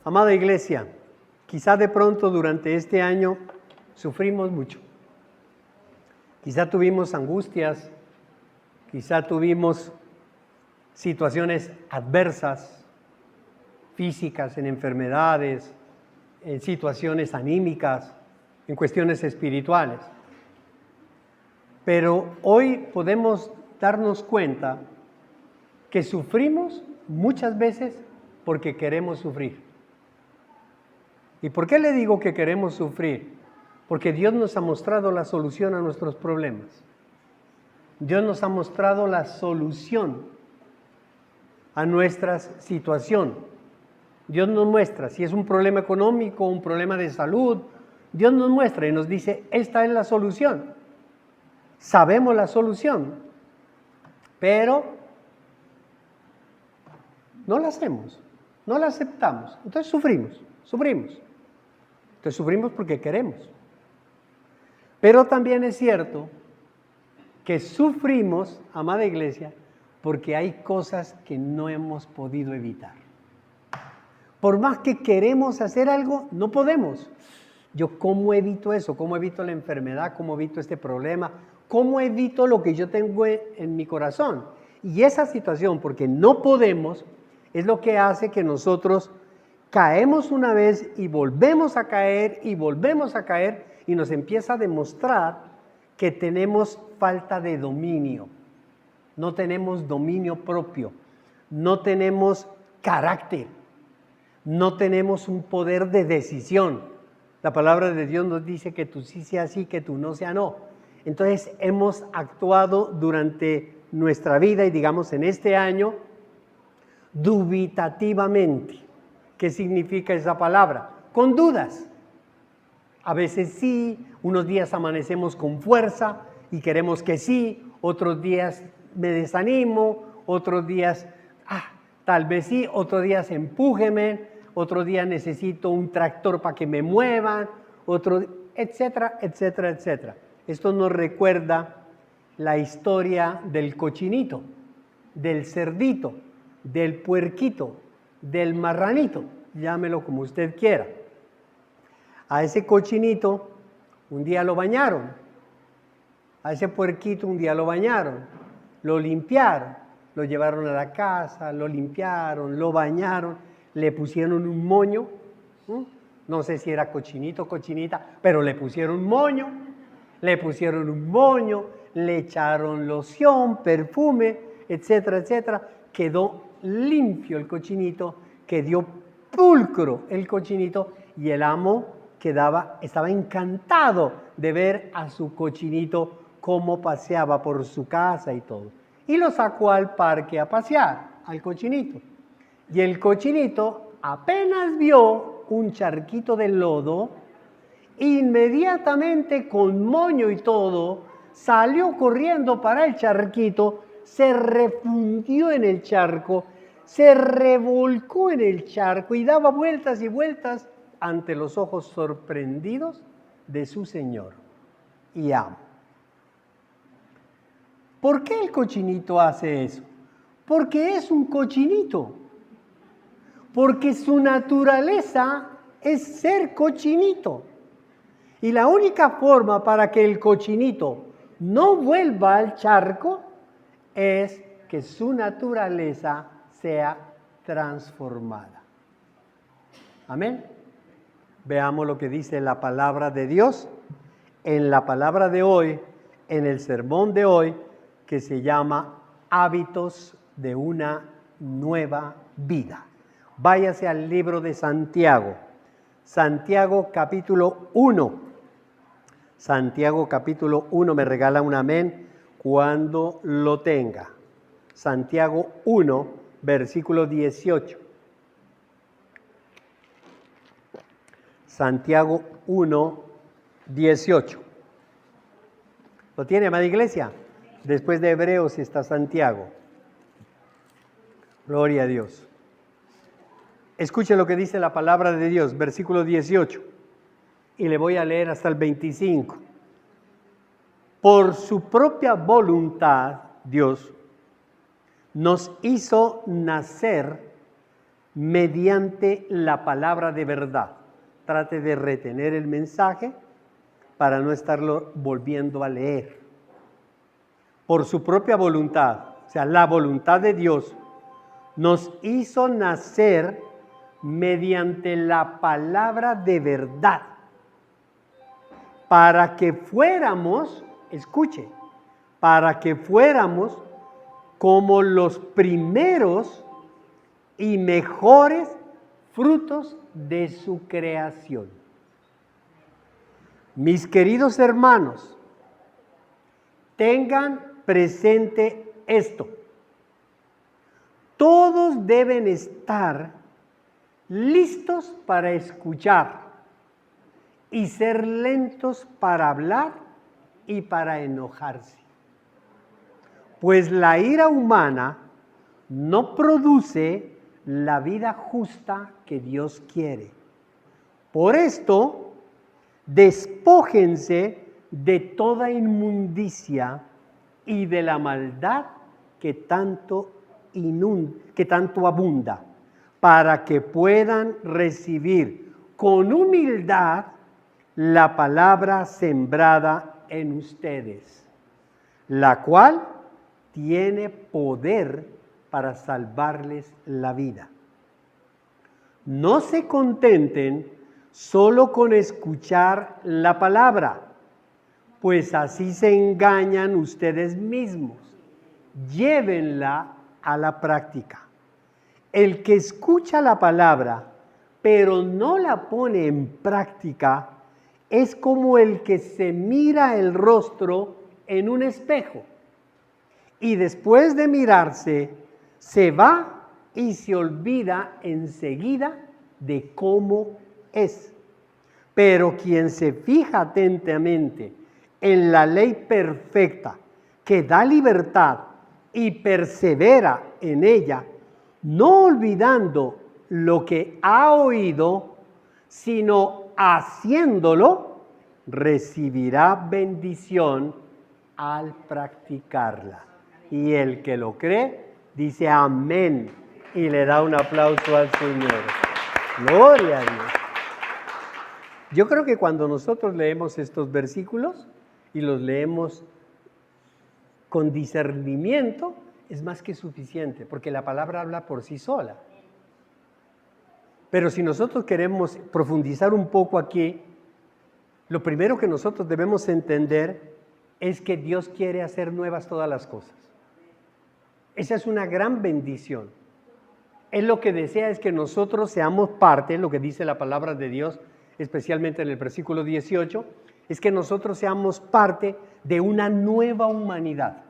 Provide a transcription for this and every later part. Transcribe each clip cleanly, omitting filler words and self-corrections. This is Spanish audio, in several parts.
Amada iglesia, quizá de pronto durante este año sufrimos mucho. Quizá tuvimos angustias, quizá tuvimos situaciones adversas, físicas, en enfermedades, en situaciones anímicas, en cuestiones espirituales. Pero hoy podemos darnos cuenta que sufrimos muchas veces porque queremos sufrir. ¿Y por qué le digo que queremos sufrir? Porque Dios nos ha mostrado la solución a nuestros problemas. Dios nos ha mostrado la solución a nuestra situación. Dios nos muestra si es un problema económico, un problema de salud. Dios nos muestra y nos dice, esta es la solución. Sabemos la solución, pero no la hacemos, no la aceptamos. Entonces sufrimos. Entonces sufrimos porque queremos. Pero también es cierto que sufrimos, amada iglesia, porque hay cosas que no hemos podido evitar. Por más que queremos hacer algo, no podemos. Yo, ¿cómo evito eso? ¿Cómo evito la enfermedad? ¿Cómo evito este problema? ¿Cómo evito lo que yo tengo en mi corazón? Y esa situación, porque no podemos, es lo que hace que nosotros caemos una vez y volvemos a caer y volvemos a caer y nos empieza a demostrar que tenemos falta de dominio. No tenemos dominio propio, no tenemos carácter, no tenemos un poder de decisión. La palabra de Dios nos dice que tú sí sea sí, que tú no sea no. Entonces hemos actuado durante nuestra vida y digamos en este año dubitativamente. ¿Qué significa esa palabra? Con dudas. A veces sí, unos días amanecemos con fuerza y queremos que sí, otros días me desanimo, otros días, tal vez sí, otros días empújeme, otros días necesito un tractor para que me muevan, etcétera, etcétera, etcétera. Esto nos recuerda la historia del cochinito, del cerdito, del puerquito, del marranito, llámelo como usted quiera. A ese cochinito un día lo bañaron, a ese puerquito un día lo bañaron, lo limpiaron, lo llevaron a la casa, lo limpiaron, lo bañaron, le pusieron un moño, no sé si era cochinito o cochinita, pero le pusieron un moño, le echaron loción, perfume, etcétera, etcétera, quedó limpio el cochinito, quedó pulcro el cochinito y el amo estaba encantado de ver a su cochinito cómo paseaba por su casa y todo. Y lo sacó al parque a pasear, al cochinito. Y el cochinito apenas vio un charquito de lodo, inmediatamente con moño y todo, salió corriendo para el charquito, se refundió en el charco, se revolcó en el charco y daba vueltas y vueltas ante los ojos sorprendidos de su señor y amo. ¿Por qué el cochinito hace eso? Porque es un cochinito. Porque su naturaleza es ser cochinito. Y la única forma para que el cochinito no vuelva al charco es que su naturaleza sea transformada. Amén. Veamos lo que dice la palabra de Dios en la palabra de hoy, en el sermón de hoy, que se llama Hábitos de una nueva vida. Váyase al libro de Santiago. Santiago capítulo 1. Santiago capítulo 1, me regala un amén cuando lo tenga. Santiago 1, versículo 18. Santiago 1, 18. ¿Lo tiene, amada iglesia? Después de Hebreos está Santiago. Gloria a Dios. Escuche lo que dice la palabra de Dios, versículo 18. Y le voy a leer hasta el 25. Por su propia voluntad, Dios nos hizo nacer mediante la palabra de verdad. Trate de retener el mensaje para no estarlo volviendo a leer. Por su propia voluntad, o sea, la voluntad de Dios, nos hizo nacer mediante la palabra de verdad, para que fuéramos, escuche, para que fuéramos como los primeros y mejores frutos de su creación. Mis queridos hermanos, tengan presente esto. Todos deben estar listos para escuchar y ser lentos para hablar y para enojarse. Pues la ira humana no produce la vida justa que Dios quiere. Por esto, despójense de toda inmundicia y de la maldad que tanto abunda, para que puedan recibir con humildad la palabra sembrada en ustedes, la cual tiene poder para salvarles la vida. No se contenten solo con escuchar la palabra, pues así se engañan ustedes mismos. Llévenla a la práctica. El que escucha la palabra, pero no la pone en práctica, es como el que se mira el rostro en un espejo y después de mirarse, se va y se olvida enseguida de cómo es. Pero quien se fija atentamente en la ley perfecta que da libertad y persevera en ella, no olvidando lo que ha oído, sino haciéndolo, recibirá bendición al practicarla. Y el que lo cree, dice amén y le da un aplauso al Señor. Gloria a Dios. Yo creo que cuando nosotros leemos estos versículos y los leemos con discernimiento, es más que suficiente, porque la palabra habla por sí sola. Pero si nosotros queremos profundizar un poco aquí, lo primero que nosotros debemos entender es que Dios quiere hacer nuevas todas las cosas. Esa es una gran bendición. Él lo que desea es que nosotros seamos parte, lo que dice la palabra de Dios, especialmente en el versículo 18, es que nosotros seamos parte de una nueva humanidad.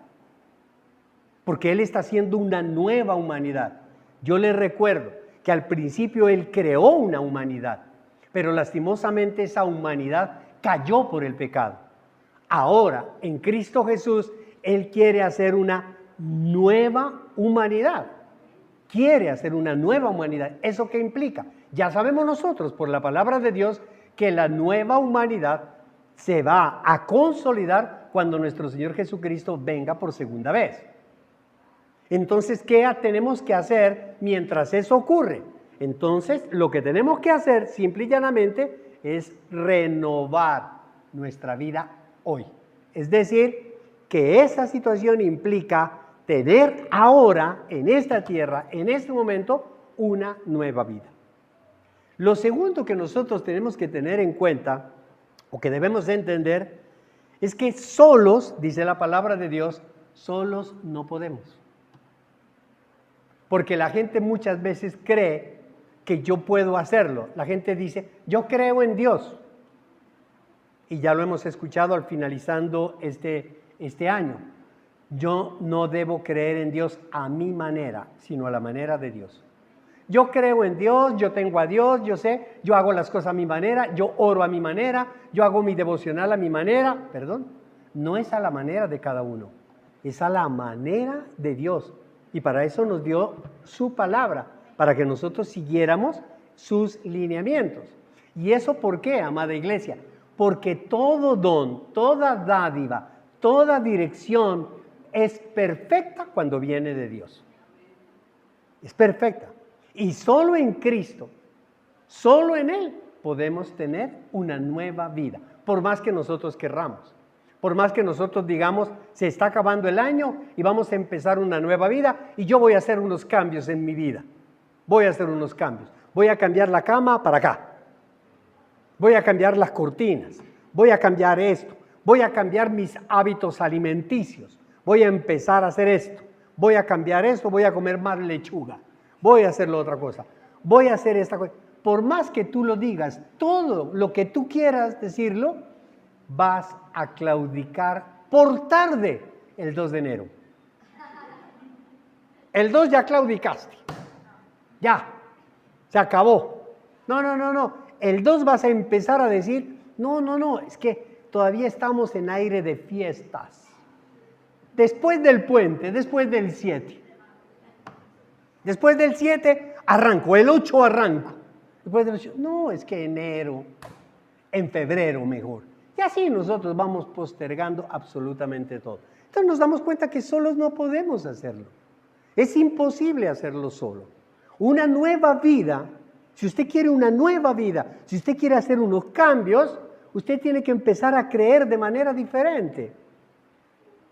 Porque Él está haciendo una nueva humanidad. Yo les recuerdo que al principio Él creó una humanidad, pero lastimosamente esa humanidad cayó por el pecado. Ahora, en Cristo Jesús, Él quiere hacer una nueva humanidad. Quiere hacer una nueva humanidad. ¿Eso qué implica? Ya sabemos nosotros por la palabra de Dios que la nueva humanidad se va a consolidar cuando nuestro Señor Jesucristo venga por segunda vez. Entonces, ¿qué tenemos que hacer mientras eso ocurre? Entonces, lo que tenemos que hacer simple y llanamente es renovar nuestra vida hoy. Es decir, que esa situación implica tener ahora, en esta tierra, en este momento, una nueva vida. Lo segundo que nosotros tenemos que tener en cuenta, o que debemos de entender, es que solos, dice la palabra de Dios, solos no podemos. Porque la gente muchas veces cree que yo puedo hacerlo. La gente dice, yo creo en Dios. Y ya lo hemos escuchado al finalizando este año. Yo no debo creer en Dios a mi manera, sino a la manera de Dios. Yo creo en Dios, yo tengo a Dios, yo sé, yo hago las cosas a mi manera, yo oro a mi manera, yo hago mi devocional a mi manera. Perdón, no es a la manera de cada uno, es a la manera de Dios. Y para eso nos dio su palabra, para que nosotros siguiéramos sus lineamientos. ¿Y eso por qué, amada iglesia? Porque todo don, toda dádiva, toda dirección es perfecta cuando viene de Dios. Es perfecta. Y solo en Cristo, solo en Él podemos tener una nueva vida, por más que nosotros querramos. Por más que nosotros digamos, se está acabando el año y vamos a empezar una nueva vida y yo voy a hacer unos cambios en mi vida. Voy a hacer unos cambios. Voy a cambiar la cama para acá. Voy a cambiar las cortinas. Voy a cambiar esto. Voy a cambiar mis hábitos alimenticios. Voy a empezar a hacer esto. Voy a cambiar esto. Voy a comer más lechuga. Voy a hacer la otra cosa. Voy a hacer esta cosa. Por más que tú lo digas, todo lo que tú quieras decirlo, vas a claudicar por tarde el 2 de enero. El 2 ya claudicaste. Ya. Se acabó. No. El 2 vas a empezar a decir, no, es que todavía estamos en aire de fiestas. Después del puente, después del 7. Después del 7 arranco, el 8 arranco. Después del 8, no, es que enero, en febrero mejor. Y así nosotros vamos postergando absolutamente todo. Entonces nos damos cuenta que solos no podemos hacerlo. Es imposible hacerlo solo. Una nueva vida, si usted quiere una nueva vida, si usted quiere hacer unos cambios, usted tiene que empezar a creer de manera diferente,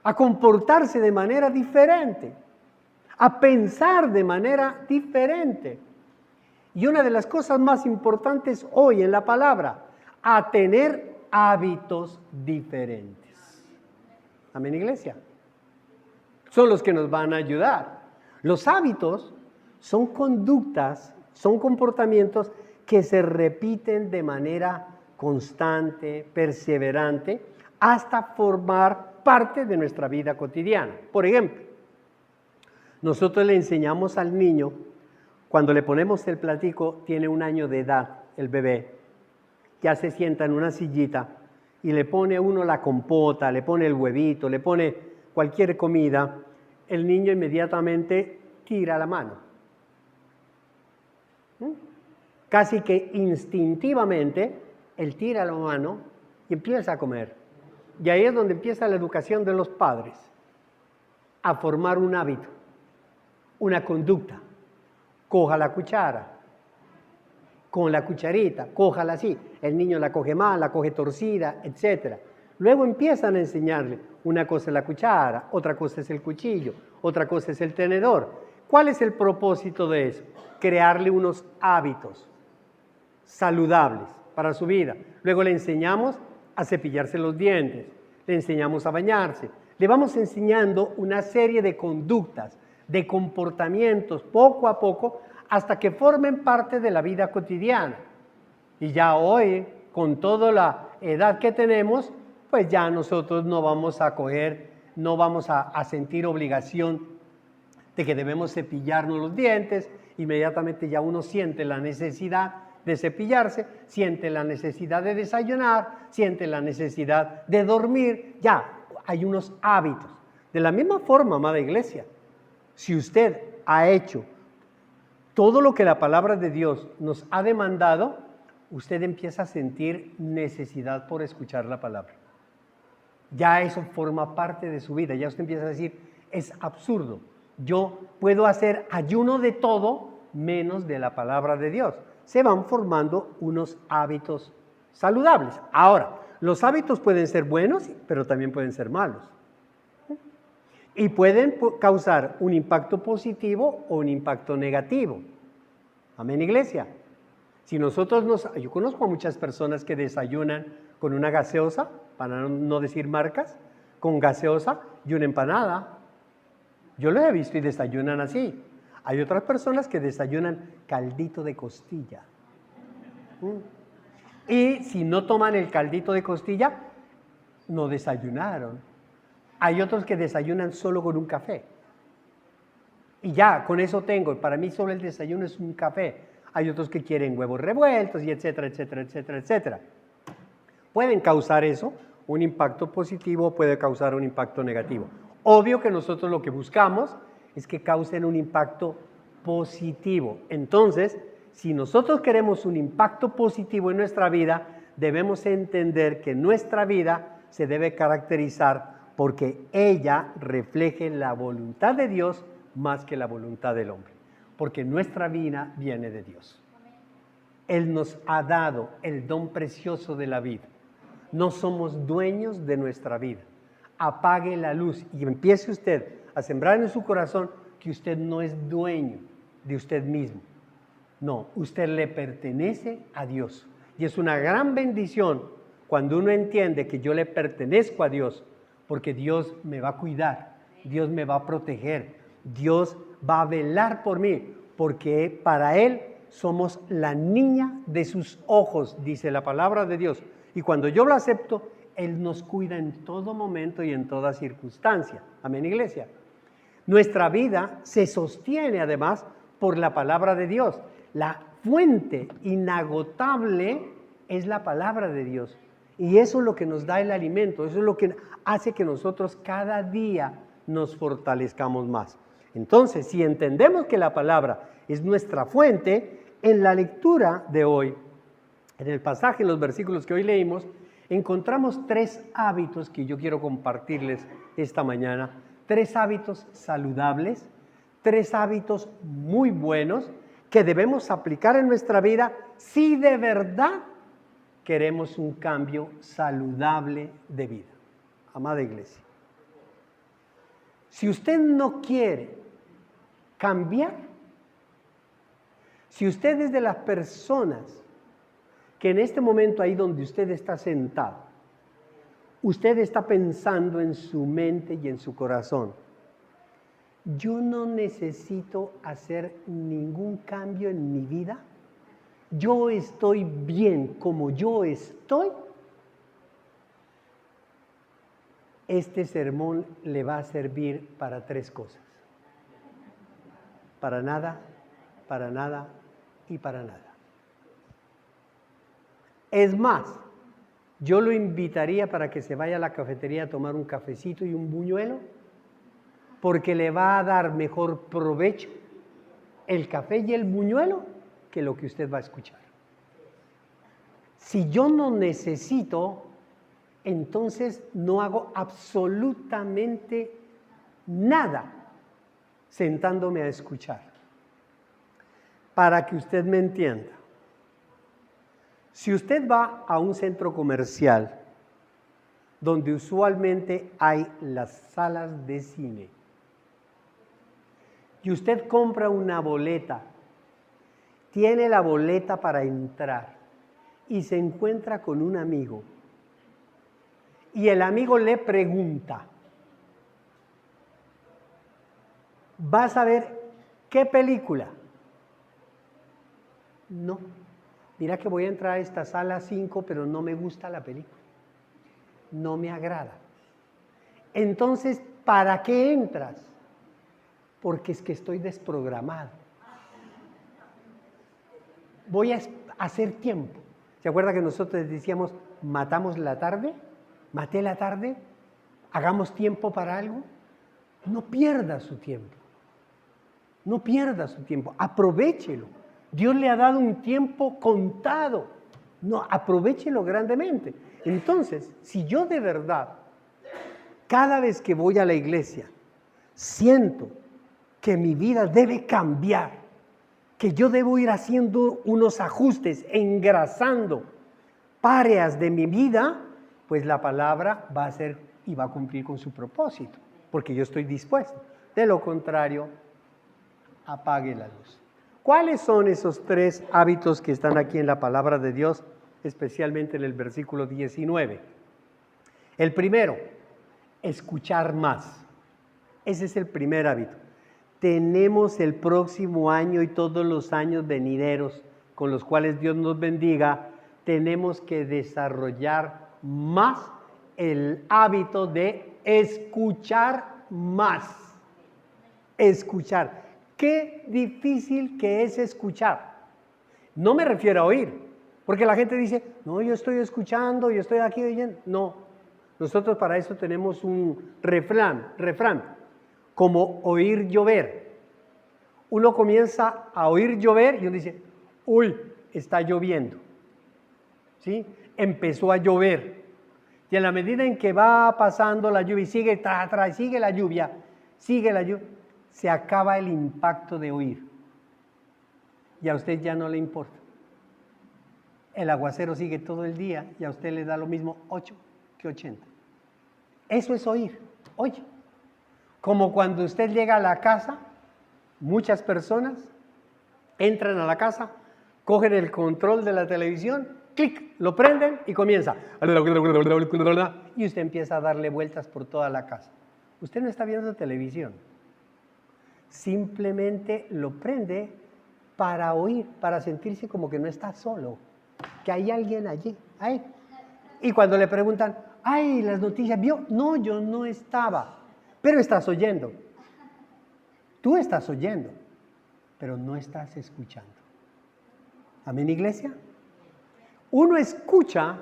a comportarse de manera diferente, a pensar de manera diferente. Y una de las cosas más importantes hoy en la palabra, a tener hábitos diferentes. Amén, iglesia. Son los que nos van a ayudar. Los hábitos son conductas, son comportamientos que se repiten de manera constante, perseverante, hasta formar parte de nuestra vida cotidiana. Por ejemplo, nosotros le enseñamos al niño, cuando le ponemos el platico, tiene 1 año de edad, el bebé, ya se sienta en una sillita y le pone uno la compota, le pone el huevito, le pone cualquier comida, el niño inmediatamente tira la mano. Casi que instintivamente, él tira la mano y empieza a comer. Y ahí es donde empieza la educación de los padres, a formar un hábito, una conducta. Coja la cuchara, con la cucharita, cójala así. El niño la coge mal, la coge torcida, etc. Luego empiezan a enseñarle, una cosa es la cuchara, otra cosa es el cuchillo, otra cosa es el tenedor. ¿Cuál es el propósito de eso? Crearle unos hábitos saludables para su vida. Luego le enseñamos a cepillarse los dientes, le enseñamos a bañarse, le vamos enseñando una serie de conductas, de comportamientos poco a poco hasta que formen parte de la vida cotidiana. Y ya hoy, con toda la edad que tenemos, pues ya nosotros no vamos a sentir obligación de que debemos cepillarnos los dientes. Inmediatamente ya uno siente la necesidad de cepillarse, siente la necesidad de desayunar, siente la necesidad de dormir. Ya hay unos hábitos. De la misma forma, amada iglesia, si usted ha hecho todo lo que la palabra de Dios nos ha demandado, usted empieza a sentir necesidad por escuchar la palabra. Ya eso forma parte de su vida. Ya usted empieza a decir, es absurdo. Yo puedo hacer ayuno de todo menos de la palabra de Dios. Se van formando unos hábitos saludables. Ahora, los hábitos pueden ser buenos, pero también pueden ser malos. Y pueden causar un impacto positivo o un impacto negativo. Amén, iglesia. Si nosotros yo conozco a muchas personas que desayunan con una gaseosa, para no decir marcas, con gaseosa y una empanada. Yo lo he visto y desayunan así. Hay otras personas que desayunan caldito de costilla. Y si no toman el caldito de costilla, no desayunaron. Hay otros que desayunan solo con un café. Y ya, con eso tengo. Para mí solo el desayuno es un café. Hay otros que quieren huevos revueltos y etcétera, etcétera, etcétera, etcétera. Pueden causar eso, un impacto positivo, puede causar un impacto negativo. Obvio que nosotros lo que buscamos es que causen un impacto positivo. Entonces, si nosotros queremos un impacto positivo en nuestra vida, debemos entender que nuestra vida se debe caracterizar porque ella refleje la voluntad de Dios más que la voluntad del hombre. porque nuestra vida viene de Dios. Él nos ha dado el don precioso de la vida. No somos dueños de nuestra vida. Apague la luz y empiece usted a sembrar en su corazón que usted no es dueño de usted mismo. No, usted le pertenece a Dios. Y es una gran bendición cuando uno entiende que yo le pertenezco a Dios, porque Dios me va a cuidar, Dios me va a proteger, Dios va a velar por mí, porque para Él somos la niña de sus ojos, dice la palabra de Dios. Y cuando yo lo acepto, Él nos cuida en todo momento y en toda circunstancia. Amén, iglesia. Nuestra vida se sostiene además por la palabra de Dios. La fuente inagotable es la palabra de Dios. Y eso es lo que nos da el alimento, eso es lo que hace que nosotros cada día nos fortalezcamos más. Entonces, si entendemos que la palabra es nuestra fuente, en la lectura de hoy, en el pasaje, en los versículos que hoy leímos, encontramos 3 hábitos que yo quiero compartirles esta mañana. 3 hábitos saludables, 3 hábitos muy buenos que debemos aplicar en nuestra vida si de verdad queremos un cambio saludable de vida. Amada iglesia, si usted no quiere cambiar, si usted es de las personas que en este momento ahí donde usted está sentado, usted está pensando en su mente y en su corazón, yo no necesito hacer ningún cambio en mi vida, yo estoy bien como yo estoy, este sermón le va a servir para 3 cosas. Para nada y para nada. Es más, yo lo invitaría para que se vaya a la cafetería a tomar un cafecito y un buñuelo, porque le va a dar mejor provecho el café y el buñuelo que lo que usted va a escuchar. Si yo no necesito, entonces no hago absolutamente nada sentándome a escuchar. Para que usted me entienda, si usted va a un centro comercial donde usualmente hay las salas de cine y usted compra una boleta, tiene la boleta para entrar y se encuentra con un amigo y el amigo le pregunta, ¿vas a ver qué película? No, mira que voy a entrar a esta sala 5, pero no me gusta la película, no me agrada. Entonces, ¿para qué entras? Porque es que estoy desprogramado. Voy a hacer tiempo. ¿Se acuerda que nosotros decíamos, matamos la tarde? ¿Maté la tarde? ¿Hagamos tiempo para algo? No pierda su tiempo. No pierda su tiempo. Aprovéchelo. Dios le ha dado un tiempo contado. No, aprovéchelo grandemente. Entonces, si yo de verdad, cada vez que voy a la iglesia, siento que mi vida debe cambiar, que yo debo ir haciendo unos ajustes, engrasando páreas de mi vida, pues la palabra va a ser y va a cumplir con su propósito, porque yo estoy dispuesto. De lo contrario, apague la luz. ¿Cuáles son esos 3 hábitos que están aquí en la palabra de Dios, especialmente en el versículo 19? El primero, escuchar más. Ese es el primer hábito. Tenemos el próximo año y todos los años venideros con los cuales Dios nos bendiga, tenemos que desarrollar más el hábito de escuchar más. Escuchar. Qué difícil que es escuchar. No me refiero a oír, porque la gente dice, no, yo estoy escuchando, yo estoy aquí oyendo. No, nosotros para eso tenemos un refrán, como oír llover. Uno comienza a oír llover y uno dice, uy, está lloviendo. ¿Sí? Empezó a llover. Y en la medida en que va pasando la lluvia y sigue sigue la lluvia, se acaba el impacto de oír. y a usted ya no le importa. El aguacero sigue todo el día y a usted le da lo mismo 8 que 80. Eso es oír, oye. Como cuando usted llega a la casa, muchas personas entran a la casa, cogen el control de la televisión, clic, lo prenden y comienza. Y usted empieza a darle vueltas por toda la casa. Usted no está viendo televisión. Simplemente lo prende para oír, para sentirse como que no está solo, que hay alguien allí. Ahí. Y cuando le preguntan, ay, las noticias, ¿vio? No, yo no estaba, pero estás oyendo. Tú estás oyendo, pero no estás escuchando. ¿Amén, iglesia? Uno escucha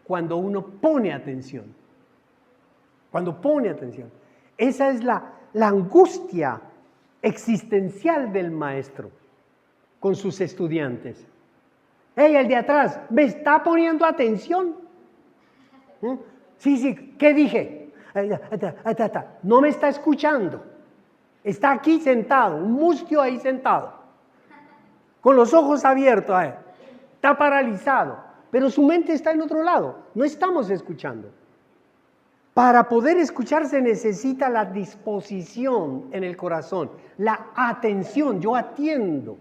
cuando uno pone atención. Cuando pone atención. Esa es la angustia existencial del maestro con sus estudiantes. ¡Hey, el de atrás! ¿Me está poniendo atención? Sí, ¿qué dije? No me está escuchando. Está aquí sentado, un mustio ahí sentado, con los ojos abiertos. Está paralizado, pero su mente está en otro lado. No estamos escuchando. Para poder escuchar se necesita la disposición en el corazón, la atención. Yo atiendo.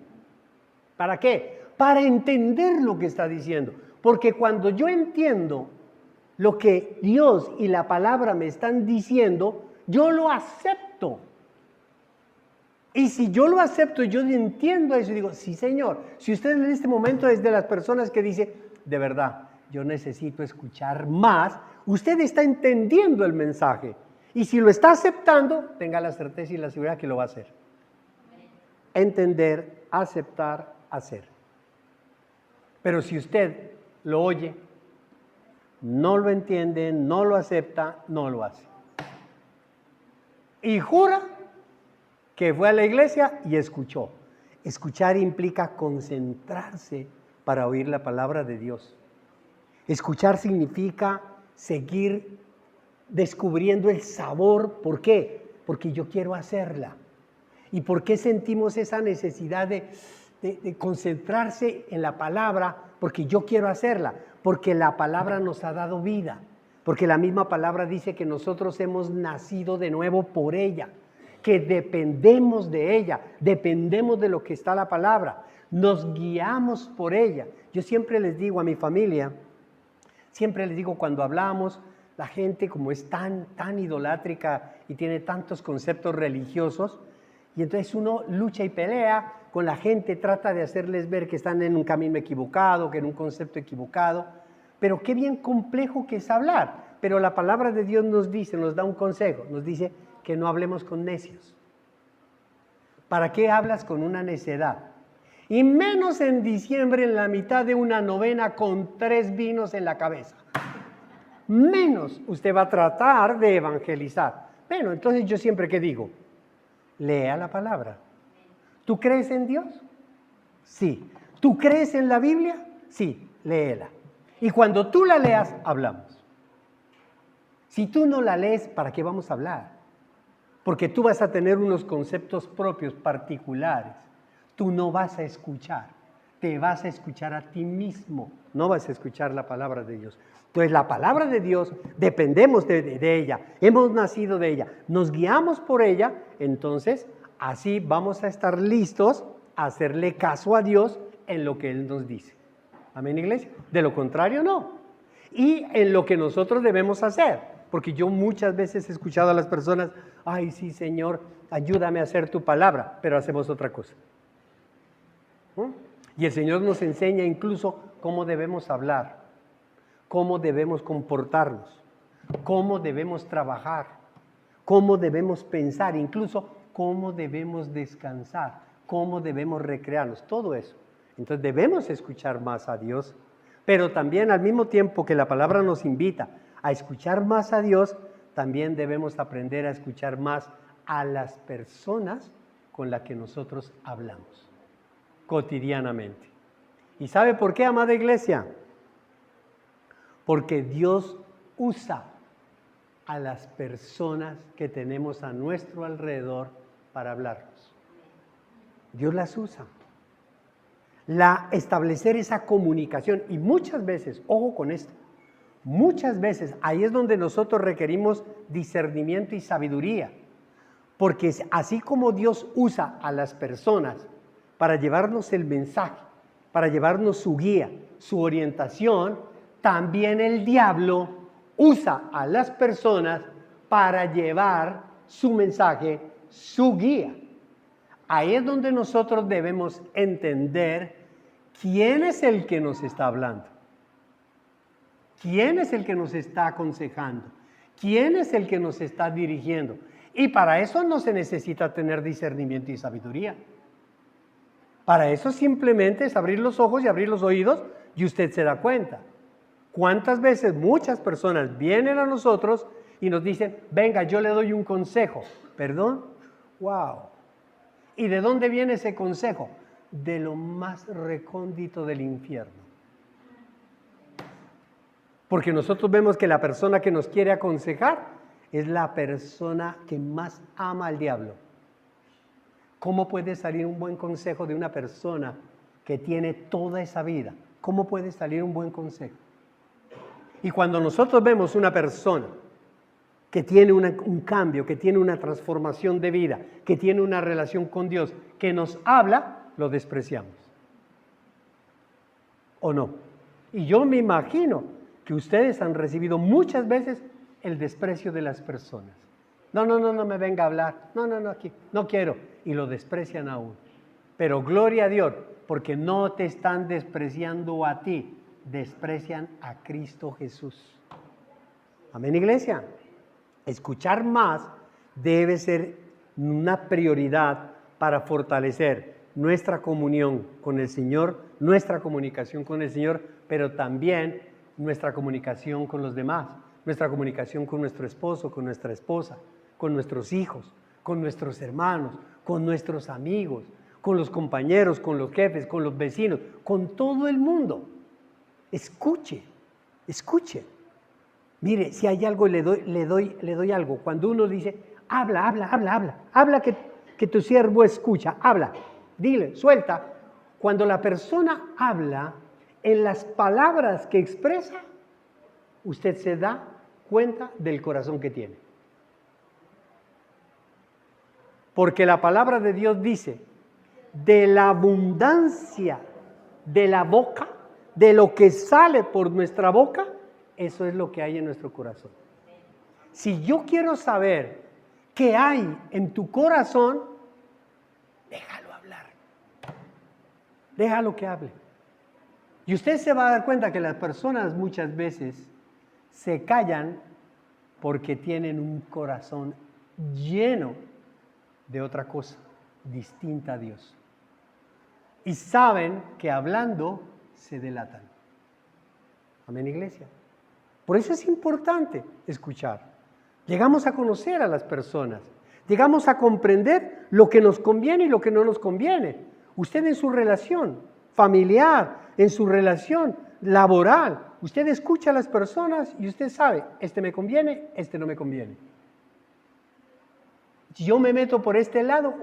¿Para qué? Para entender lo que está diciendo. Porque cuando yo entiendo lo que Dios y la palabra me están diciendo, yo lo acepto. Y si yo lo acepto y yo entiendo eso y digo, sí, Señor, si usted en este momento es de las personas que dice, de verdad, yo necesito escuchar más, usted está entendiendo el mensaje. Y si lo está aceptando, tenga la certeza y la seguridad que lo va a hacer. Entender, aceptar, hacer. Pero si usted lo oye, no lo entiende, no lo acepta, no lo hace. Y jura que fue a la iglesia y escuchó. Escuchar implica concentrarse para oír la palabra de Dios. Escuchar significa seguir descubriendo el sabor. ¿Por qué? Porque yo quiero hacerla. ¿Y por qué sentimos esa necesidad de concentrarse en la palabra? Porque yo quiero hacerla. Porque la palabra nos ha dado vida. Porque la misma palabra dice que nosotros hemos nacido de nuevo por ella. Que dependemos de ella. Dependemos de lo que está la palabra. Nos guiamos por ella. Yo siempre les digo a mi familia, siempre les digo cuando hablamos, la gente como es tan idolátrica y tiene tantos conceptos religiosos, y entonces uno lucha y pelea con la gente, trata de hacerles ver que están en un camino equivocado, que en un concepto equivocado, pero qué bien complejo que es hablar. Pero la palabra de Dios nos dice, nos da un consejo, nos dice que no hablemos con necios. ¿Para qué hablas con una necedad? Y menos en diciembre, en la mitad de una novena con 3 vinos en la cabeza. Menos usted va a tratar de evangelizar. Bueno, entonces yo siempre que digo, lea la palabra. ¿Tú crees en Dios? Sí. ¿Tú crees en la Biblia? Sí, léela. Y cuando tú la leas, hablamos. Si tú no la lees, ¿para qué vamos a hablar? Porque tú vas a tener unos conceptos propios, particulares. Tú no vas a escuchar. Te vas a escuchar a ti mismo. No vas a escuchar la palabra de Dios. Entonces la palabra de Dios, dependemos de ella. Hemos nacido de ella. Nos guiamos por ella. Entonces, así vamos a estar listos a hacerle caso a Dios en lo que Él nos dice. Amén, iglesia. De lo contrario, no. Y en lo que nosotros debemos hacer. Porque yo muchas veces he escuchado a las personas, ay, sí, Señor, ayúdame a hacer tu palabra, pero hacemos otra cosa. Y el Señor nos enseña incluso cómo debemos hablar, cómo debemos comportarnos, cómo debemos trabajar, cómo debemos pensar, incluso cómo debemos descansar, cómo debemos recrearnos, todo eso. Entonces debemos escuchar más a Dios, pero también al mismo tiempo que la palabra nos invita a escuchar más a Dios, también debemos aprender a escuchar más a las personas con las que nosotros hablamos cotidianamente. ¿Y sabe por qué, amada iglesia? Porque Dios usa a las personas que tenemos a nuestro alrededor para hablarnos. Dios las usa. establecer esa comunicación. Y muchas veces, ojo con esto, muchas veces ahí es donde nosotros requerimos discernimiento y sabiduría. Porque así como Dios usa a las personas para llevarnos el mensaje, para llevarnos su guía, su orientación, también el diablo usa a las personas para llevar su mensaje, su guía. Ahí es donde nosotros debemos entender quién es el que nos está hablando, quién es el que nos está aconsejando, quién es el que nos está dirigiendo. Y para eso no se necesita tener discernimiento y sabiduría. Para eso simplemente es abrir los ojos y abrir los oídos y usted se da cuenta. ¿Cuántas veces muchas personas vienen a nosotros y nos dicen, venga, yo le doy un consejo? ¿Perdón? ¡Wow! ¿Y de dónde viene ese consejo? De lo más recóndito del infierno. Porque nosotros vemos que la persona que nos quiere aconsejar es la persona que más ama al diablo. ¿Cómo puede salir un buen consejo de una persona que tiene toda esa vida? ¿Cómo puede salir un buen consejo? Y cuando nosotros vemos una persona que tiene un cambio, que tiene una transformación de vida, que tiene una relación con Dios, que nos habla, lo despreciamos. ¿O no? Y yo me imagino que ustedes han recibido muchas veces el desprecio de las personas. No me venga a hablar. No, aquí, no quiero. Y lo desprecian aún. Pero gloria a Dios, porque no te están despreciando a ti, desprecian a Cristo Jesús. Amén, iglesia. Escuchar más debe ser una prioridad para fortalecer nuestra comunión con el Señor, nuestra comunicación con el Señor, pero también nuestra comunicación con los demás, nuestra comunicación con nuestro esposo, con nuestra esposa, con nuestros hijos, con nuestros hermanos, con nuestros amigos, con los compañeros, con los jefes, con los vecinos, con todo el mundo. Escuche. Mire, si hay algo, le doy algo. Cuando uno dice, habla que tu siervo escucha, habla, dile, suelta. Cuando la persona habla, en las palabras que expresa, usted se da cuenta del corazón que tiene. Porque la palabra de Dios dice, de la abundancia de la boca, de lo que sale por nuestra boca, eso es lo que hay en nuestro corazón. Si yo quiero saber qué hay en tu corazón, déjalo hablar. Déjalo que hable. Y usted se va a dar cuenta que las personas muchas veces se callan porque tienen un corazón lleno de otra cosa, distinta a Dios. Y saben que hablando se delatan. Amén, iglesia. Por eso es importante escuchar. Llegamos a conocer a las personas. Llegamos a comprender lo que nos conviene y lo que no nos conviene. Usted en su relación familiar, en su relación laboral, usted escucha a las personas y usted sabe, este me conviene, este no me conviene. Si yo me meto por este lado,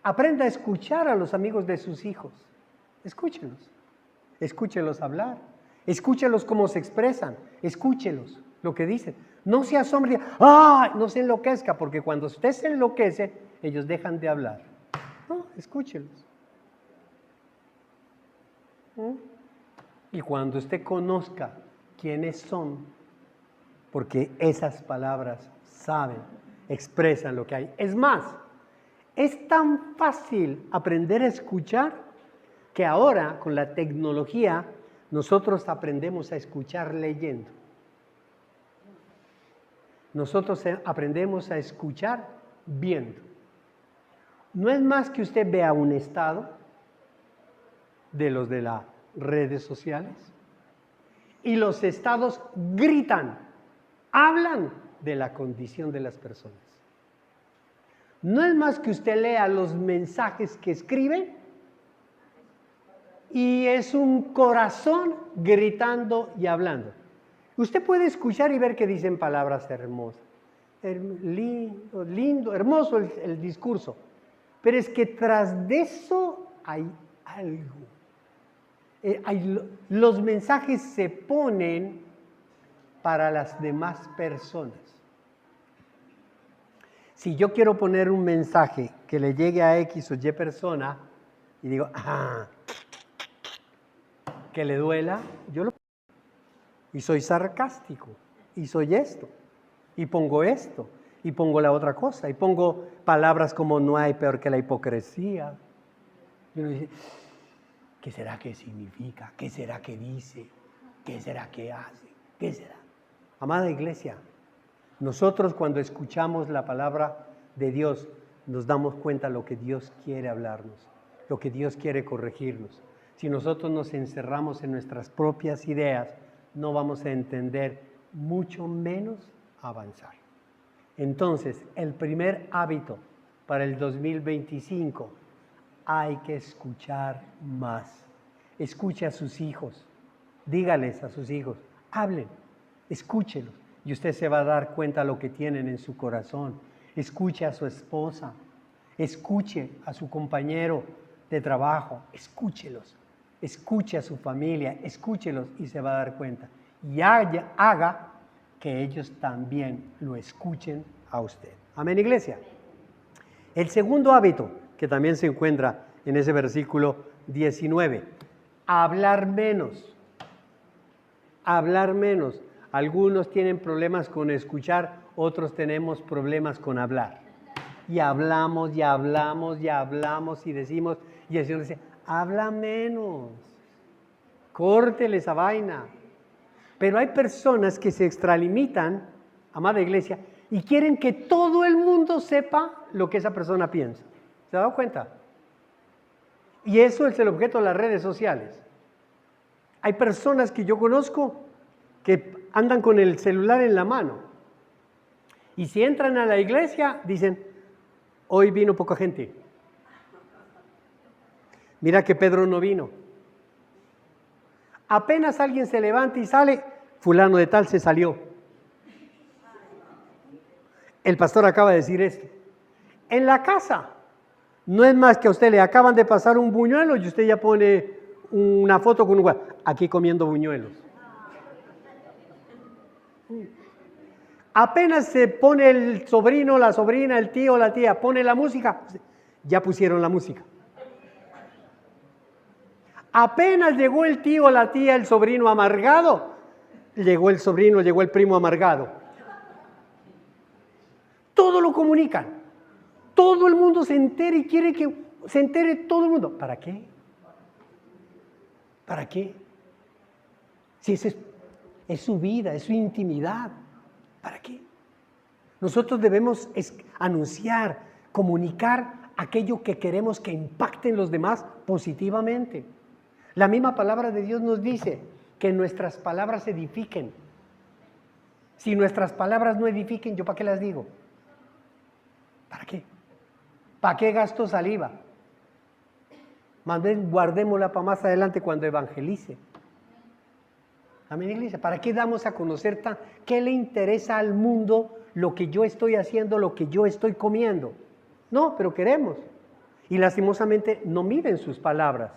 aprenda a escuchar a los amigos de sus hijos. Escúchelos hablar, escúchelos cómo se expresan, escúchelos lo que dicen. No se asombre, no se enloquezca, porque cuando usted se enloquece, ellos dejan de hablar. No, escúchelos. Y cuando usted conozca quiénes son, porque esas palabras saben, expresan lo que hay. Es más, es tan fácil aprender a escuchar que ahora con la tecnología nosotros aprendemos a escuchar leyendo. Nosotros aprendemos a escuchar viendo. No es más que usted vea un estado de los de las redes sociales y los estados gritan, hablan de la condición de las personas. No es más que usted lea los mensajes que escriben y es un corazón gritando y hablando. Usted puede escuchar y ver que dicen palabras hermosas, lindo, hermoso el discurso, pero es que tras de eso hay algo. Los mensajes se ponen para las demás personas. Si yo quiero poner un mensaje que le llegue a X o Y persona y digo, que le duela, yo lo pongo. Y soy sarcástico, y soy esto, y pongo esto, y pongo la otra cosa, y pongo palabras como no hay peor que la hipocresía. Y uno dice, ¿qué será que significa? ¿Qué será que dice? ¿Qué será que hace? ¿Qué será? Amada iglesia, nosotros cuando escuchamos la palabra de Dios nos damos cuenta de lo que Dios quiere hablarnos, lo que Dios quiere corregirnos. Si nosotros nos encerramos en nuestras propias ideas, no vamos a entender, mucho menos avanzar. Entonces, el primer hábito para el 2025, hay que escuchar más. Escuche a sus hijos, dígales a sus hijos, hablen, escúchelos y usted se va a dar cuenta de lo que tienen en su corazón. Escuche a su esposa, escuche a su compañero de trabajo, escúchelos, escuche a su familia, escúchelos y se va a dar cuenta. Y haga que ellos también lo escuchen a usted. Amén, iglesia. El segundo hábito que también se encuentra en ese versículo 19, hablar menos. Hablar menos. Algunos tienen problemas con escuchar, otros tenemos problemas con hablar. Y hablamos, y hablamos, y hablamos, y decimos, y el Señor dice, habla menos, córtele esa vaina. Pero hay personas que se extralimitan, amada iglesia, y quieren que todo el mundo sepa lo que esa persona piensa. ¿Se ha dado cuenta? Y eso es el objeto de las redes sociales. Hay personas que yo conozco que andan con el celular en la mano. Y si entran a la iglesia, dicen, hoy vino poca gente. Mira que Pedro no vino. Apenas alguien se levanta y sale, fulano de tal se salió. El pastor acaba de decir esto. En la casa, no es más que a usted le acaban de pasar un buñuelo y usted ya pone una foto con un guay, aquí comiendo buñuelos. Apenas se pone el sobrino, la sobrina, el tío, la tía, pone la música, ya pusieron la música. Apenas llegó el tío, la tía, el sobrino amargado, llegó el sobrino, llegó el primo amargado. Todo lo comunican. Todo el mundo se entera y quiere que se entere todo el mundo. ¿Para qué? ¿Para qué? Si esa es su vida, es su intimidad. ¿Para qué? Nosotros debemos anunciar, comunicar aquello que queremos que impacte en los demás positivamente. La misma palabra de Dios nos dice que nuestras palabras edifiquen. Si nuestras palabras no edifiquen, ¿yo para qué las digo? ¿Para qué? ¿Para qué gasto saliva? Más bien guardémosla para más adelante cuando evangelice. Amén, iglesia. ¿Para qué damos a conocer qué le interesa al mundo lo que yo estoy haciendo, lo que yo estoy comiendo? No, pero queremos. Y lastimosamente no miden sus palabras,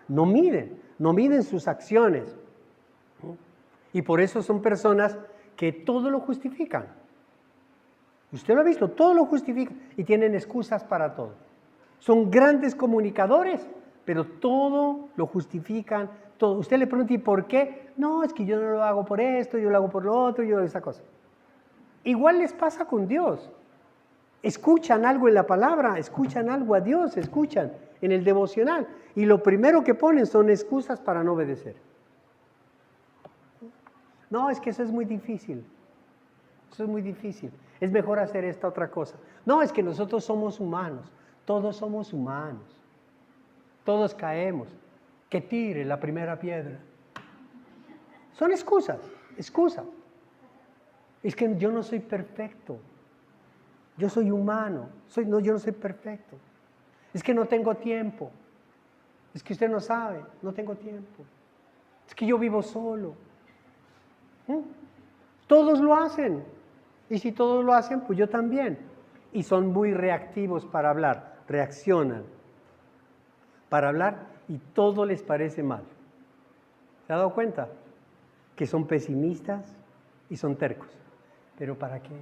no miden sus acciones. Y por eso son personas que todo lo justifican. Usted lo ha visto, todo lo justifican y tienen excusas para todo. Son grandes comunicadores, pero todo lo justifican. Todo. Usted le pregunta, ¿y por qué? No, es que yo no lo hago por esto, yo lo hago por lo otro, yo esa cosa. Igual les pasa con Dios. Escuchan algo en la palabra, escuchan algo a Dios, escuchan en el devocional. Y lo primero que ponen son excusas para no obedecer. No, es que eso es muy difícil. Eso es muy difícil. Es mejor hacer esta otra cosa. No, es que nosotros somos humanos. Todos somos humanos. Todos caemos. Que tire la primera piedra. Son excusas. Es que yo no soy perfecto. Yo soy humano. Yo no soy perfecto. Es que no tengo tiempo. Es que usted no sabe. No tengo tiempo. Es que yo vivo solo. Todos lo hacen. Y si todos lo hacen, pues yo también. Y son muy reactivos para hablar. Reaccionan para hablar y todo les parece mal. ¿Se ha dado cuenta? Que son pesimistas y son tercos. ¿Pero para qué?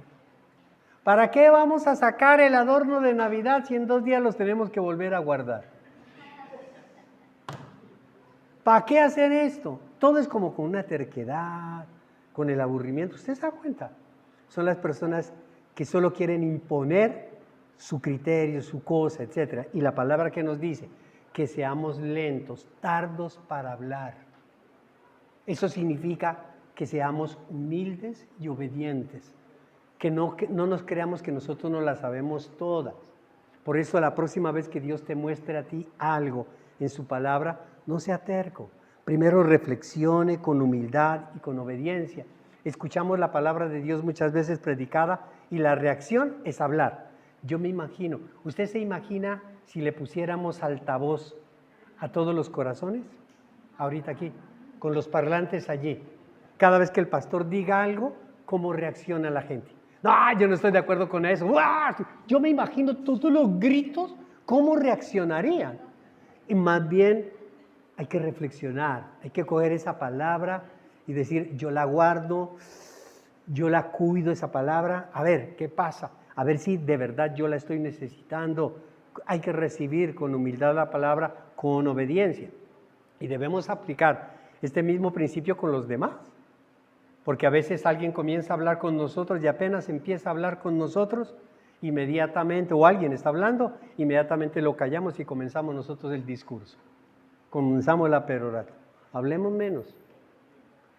¿Para qué vamos a sacar el adorno de Navidad si en 2 días los tenemos que volver a guardar? ¿Para qué hacer esto? Todo es como con una terquedad, con el aburrimiento. ¿Usted se da cuenta? Son las personas que solo quieren imponer su criterio, su cosa, etc. Y la palabra que nos dice, que seamos lentos, tardos para hablar. Eso significa que seamos humildes y obedientes, que no nos creamos que nosotros no las sabemos todas. Por eso la próxima vez que Dios te muestre a ti algo en su palabra, no sea terco. Primero reflexione con humildad y con obediencia. Escuchamos la palabra de Dios muchas veces predicada y la reacción es hablar. Yo me imagino, ¿usted se imagina si le pusiéramos altavoz a todos los corazones? Ahorita aquí, con los parlantes allí. Cada vez que el pastor diga algo, ¿cómo reacciona la gente? No, yo no estoy de acuerdo con eso. ¡Uah! Yo me imagino todos los gritos, ¿cómo reaccionarían? Y más bien hay que reflexionar, hay que coger esa palabra y decir, yo la guardo, yo la cuido esa palabra, a ver, ¿qué pasa? A ver si de verdad yo la estoy necesitando. Hay que recibir con humildad la palabra, con obediencia. Y debemos aplicar este mismo principio con los demás. Porque a veces alguien comienza a hablar con nosotros y apenas empieza a hablar con nosotros, inmediatamente, o alguien está hablando, inmediatamente lo callamos y comenzamos nosotros el discurso. Comenzamos la perorata. Hablemos menos.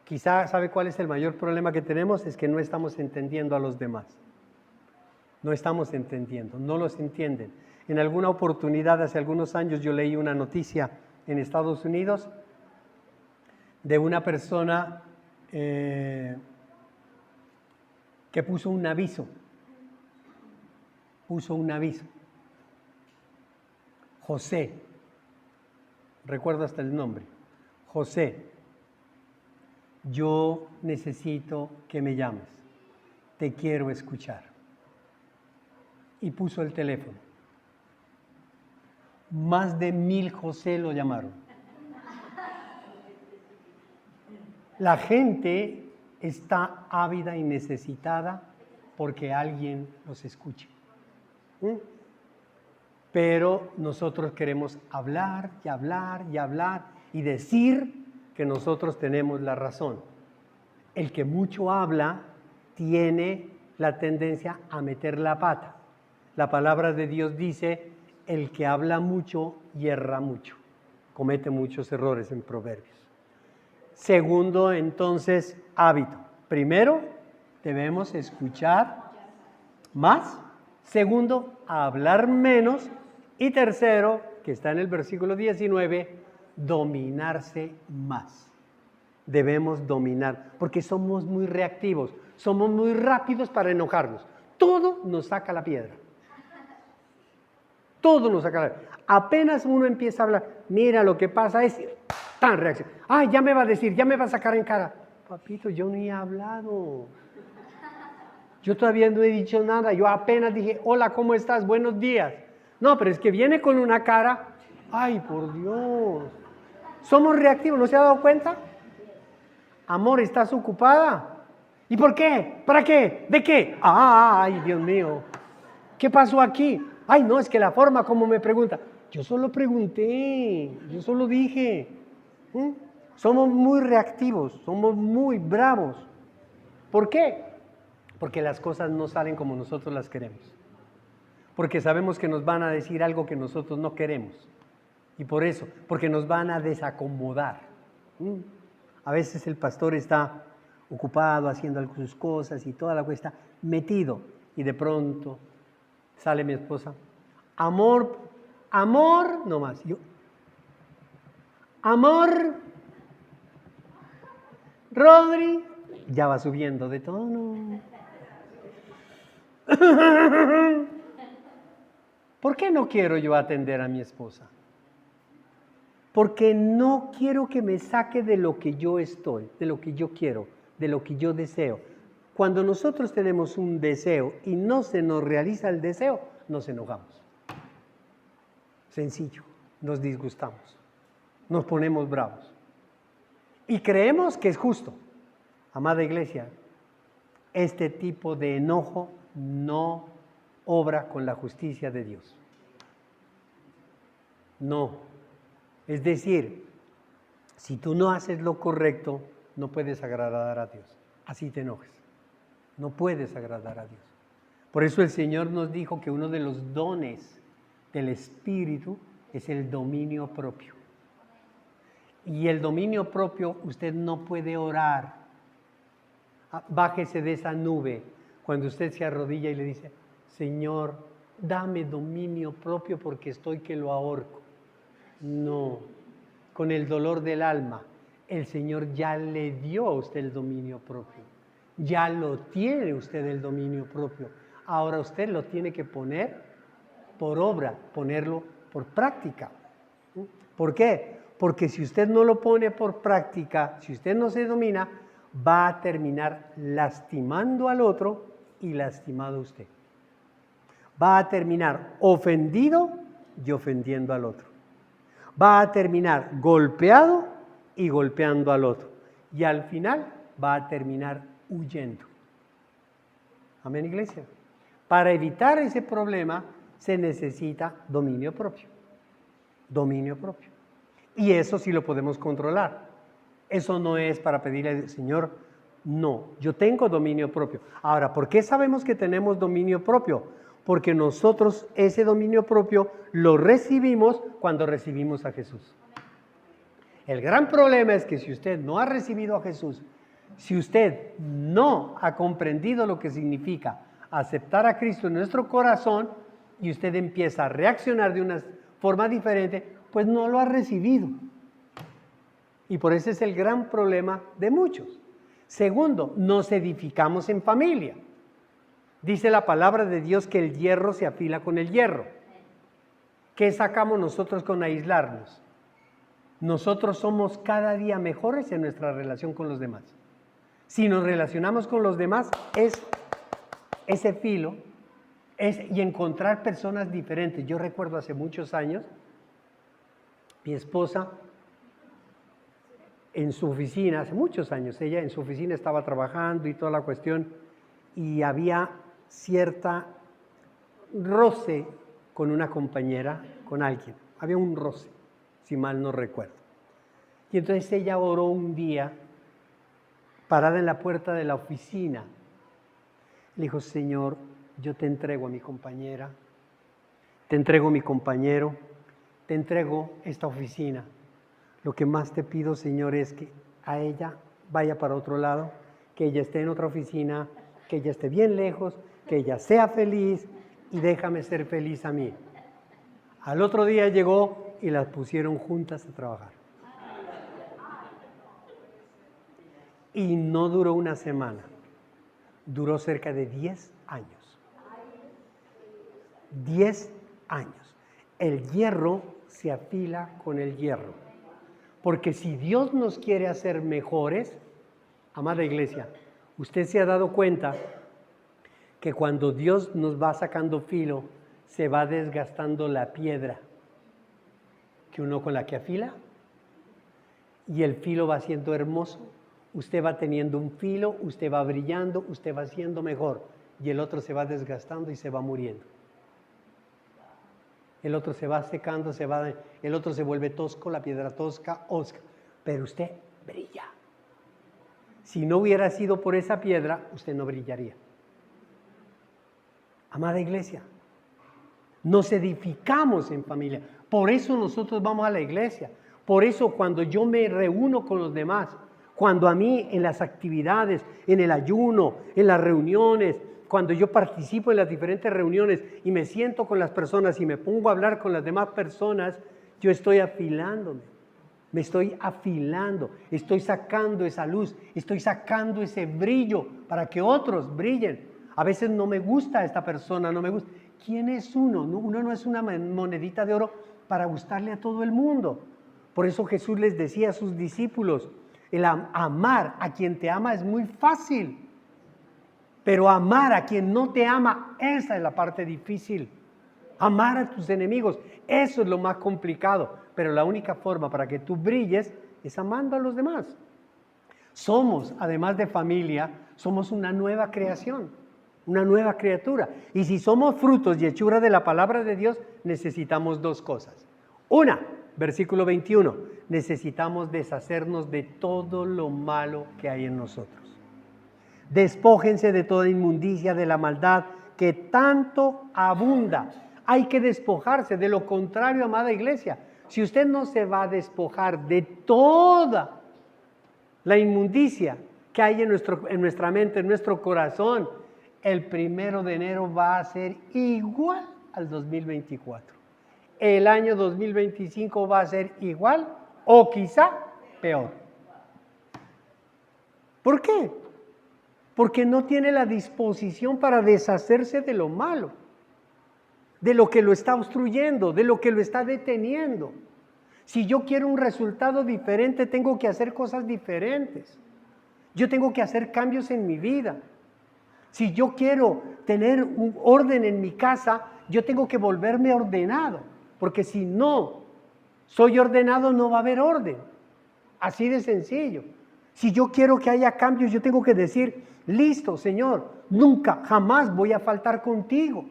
Quizá, ¿sabe cuál es el mayor problema que tenemos? Es que no estamos entendiendo a los demás. No estamos entendiendo, no los entienden. En alguna oportunidad, hace algunos años, yo leí una noticia en Estados Unidos de una persona que puso un aviso. José, recuerdo hasta el nombre. José, yo necesito que me llames. Te quiero escuchar. Y puso el teléfono. Más de 1000 José lo llamaron. La gente está ávida y necesitada porque alguien los escuche. Pero nosotros queremos hablar y hablar y hablar y decir que nosotros tenemos la razón. El que mucho habla tiene la tendencia a meter la pata. La palabra de Dios dice, el que habla mucho, hierra mucho. Comete muchos errores en Proverbios. Segundo, entonces, hábito. Primero, debemos escuchar más. Segundo, hablar menos. Y tercero, que está en el versículo 19, dominarse más. Debemos dominar, porque somos muy reactivos, somos muy rápidos para enojarnos. Todo nos saca la piedra. Todo nos saca la piedra. Apenas uno empieza a hablar, mira, lo que pasa es tan reacción. Ay, ya me va a decir, ya me va a sacar en cara. Papito, yo ni he hablado. Yo todavía no he dicho nada. Yo apenas dije, hola, ¿cómo estás? Buenos días. No, pero es que viene con una cara. Ay, por Dios. Somos reactivos, ¿no se ha dado cuenta? Amor, ¿estás ocupada? ¿Y por qué? ¿Para qué? ¿De qué? Ay, Dios mío. ¿Qué pasó aquí? Ay, no, es que la forma como me pregunta. Yo solo pregunté, yo solo dije. Somos muy reactivos, somos muy bravos. ¿Por qué? Porque las cosas no salen como nosotros las queremos. Porque sabemos que nos van a decir algo que nosotros no queremos. Y por eso, porque nos van a desacomodar. A veces el pastor está ocupado haciendo sus cosas y toda la cosa está metido. Y de pronto sale mi esposa. Amor, no más. Yo, amor, Rodri, ya va subiendo de tono. ¿Por qué no quiero yo atender a mi esposa? Porque no quiero que me saque de lo que yo estoy, de lo que yo quiero, de lo que yo deseo. Cuando nosotros tenemos un deseo y no se nos realiza el deseo, nos enojamos. Sencillo, nos disgustamos, nos ponemos bravos. Y creemos que es justo. Amada iglesia, este tipo de enojo no obra con la justicia de Dios. No. Es decir, si tú no haces lo correcto, no puedes agradar a Dios. Así te enojes. No puedes agradar a Dios. Por eso el Señor nos dijo que uno de los dones del Espíritu es el dominio propio. Y el dominio propio, usted no puede orar. Bájese de esa nube cuando usted se arrodilla y le dice, Señor, dame dominio propio porque estoy que lo ahorco. No, con el dolor del alma, el Señor ya le dio a usted el dominio propio. Ya lo tiene usted el dominio propio. Ahora usted lo tiene que poner por obra, ponerlo por práctica. ¿Por qué? Porque si usted no lo pone por práctica, si usted no se domina, va a terminar lastimando al otro y lastimado a usted. Va a terminar ofendido y ofendiendo al otro. Va a terminar golpeado y golpeando al otro. Y al final va a terminar huyendo. Amén, iglesia. Para evitar ese problema se necesita dominio propio. Dominio propio. Y eso sí lo podemos controlar. Eso no es para pedirle al Señor, no, yo tengo dominio propio. Ahora, ¿por qué sabemos que tenemos dominio propio? Porque nosotros ese dominio propio lo recibimos cuando recibimos a Jesús. El gran problema es que si usted no ha recibido a Jesús, si usted no ha comprendido lo que significa aceptar a Cristo en nuestro corazón y usted empieza a reaccionar de una forma diferente, pues no lo ha recibido. Y por eso es el gran problema de muchos. Segundo, nos edificamos en familia. Dice la palabra de Dios que el hierro se afila con el hierro. ¿Qué sacamos nosotros con aislarnos? Nosotros somos cada día mejores en nuestra relación con los demás. Si nos relacionamos con los demás, es ese filo, y encontrar personas diferentes. Yo recuerdo hace muchos años, mi esposa, en su oficina, hace muchos años, ella en su oficina estaba trabajando y toda la cuestión, y había cierta roce con una compañera, con alguien. Había un roce, si mal no recuerdo. Y entonces ella oró un día, parada en la puerta de la oficina. Le dijo, Señor, yo te entrego a mi compañera, te entrego a mi compañero, te entrego esta oficina. Lo que más te pido, Señor, es que a ella vaya para otro lado, que ella esté en otra oficina, que ella esté bien lejos, que ella sea feliz y déjame ser feliz a mí. Al otro día llegó y las pusieron juntas a trabajar. Y no duró una semana, duró cerca de 10 años. 10 años. El hierro se afila con el hierro. Porque si Dios nos quiere hacer mejores, amada iglesia, usted se ha dado cuenta que cuando Dios nos va sacando filo, se va desgastando la piedra que uno con la que afila y el filo va siendo hermoso. Usted va teniendo un filo, usted va brillando, usted va siendo mejor y el otro se va desgastando y se va muriendo. El otro se va secando, el otro se vuelve tosco, la piedra tosca, osca, pero usted brilla. Si no hubiera sido por esa piedra, usted no brillaría. Amada iglesia, nos edificamos en familia. Por eso nosotros vamos a la iglesia. Por eso cuando yo me reúno con los demás, cuando a mí en las actividades, en el ayuno, en las reuniones, cuando yo participo en las diferentes reuniones y me siento con las personas y me pongo a hablar con las demás personas, yo estoy afilándome, me estoy afilando, estoy sacando esa luz, estoy sacando ese brillo para que otros brillen. A veces no me gusta esta persona, no me gusta. ¿Quién es uno? Uno no es una monedita de oro para gustarle a todo el mundo. Por eso Jesús les decía a sus discípulos, el amar a quien te ama es muy fácil. Pero amar a quien no te ama, esa es la parte difícil. Amar a tus enemigos, eso es lo más complicado. Pero la única forma para que tú brilles es amando a los demás. Somos, además de familia, somos una nueva creación, una nueva criatura. Y si somos frutos y hechura de la palabra de Dios, necesitamos dos cosas. Una, versículo 21, necesitamos deshacernos de todo lo malo que hay en nosotros. Despójense de toda inmundicia, de la maldad que tanto abunda. Hay que despojarse, de lo contrario, amada iglesia. Si usted no se va a despojar de toda la inmundicia que hay en nuestra mente, en nuestro corazón, el 1 de enero va a ser igual al 2024. El año 2025 va a ser igual o quizá peor. ¿Por qué? Porque no tiene la disposición para deshacerse de lo malo, de lo que lo está obstruyendo, de lo que lo está deteniendo. Si yo quiero un resultado diferente, tengo que hacer cosas diferentes. Yo tengo que hacer cambios en mi vida. Si yo quiero tener un orden en mi casa, yo tengo que volverme ordenado, porque si no soy ordenado, no va a haber orden. Así de sencillo. Si yo quiero que haya cambios, yo tengo que decir, listo, Señor, nunca, jamás voy a faltar contigo.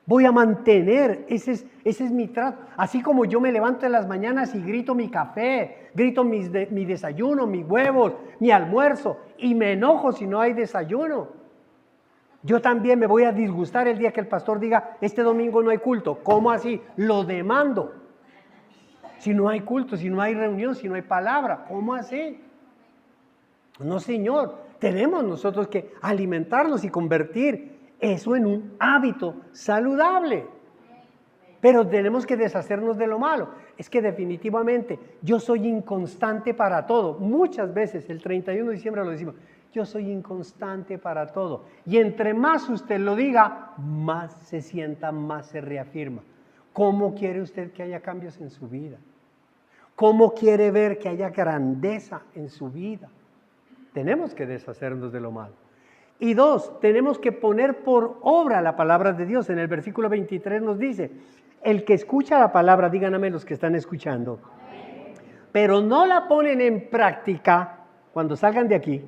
Voy a mantener, ese es mi trato. Así como yo me levanto en las mañanas y grito mi café, grito mi desayuno, mis huevos, mi almuerzo, y me enojo si no hay desayuno. Yo también me voy a disgustar el día que el pastor diga, este domingo no hay culto. ¿Cómo así? Lo demando. Si no hay culto, si no hay reunión, si no hay palabra, ¿cómo así? No, Señor, tenemos nosotros que alimentarnos y convertir eso en un hábito saludable. Pero tenemos que deshacernos de lo malo. Es que definitivamente yo soy inconstante para todo. Muchas veces el 31 de diciembre lo decimos, yo soy inconstante para todo. Y entre más usted lo diga, más se sienta, más se reafirma. ¿Cómo quiere usted que haya cambios en su vida? ¿Cómo quiere ver que haya grandeza en su vida? Tenemos que deshacernos de lo malo. Y dos, tenemos que poner por obra la palabra de Dios. En el versículo 23 nos dice, el que escucha la palabra, díganme los que están escuchando, pero no la ponen en práctica cuando salgan de aquí,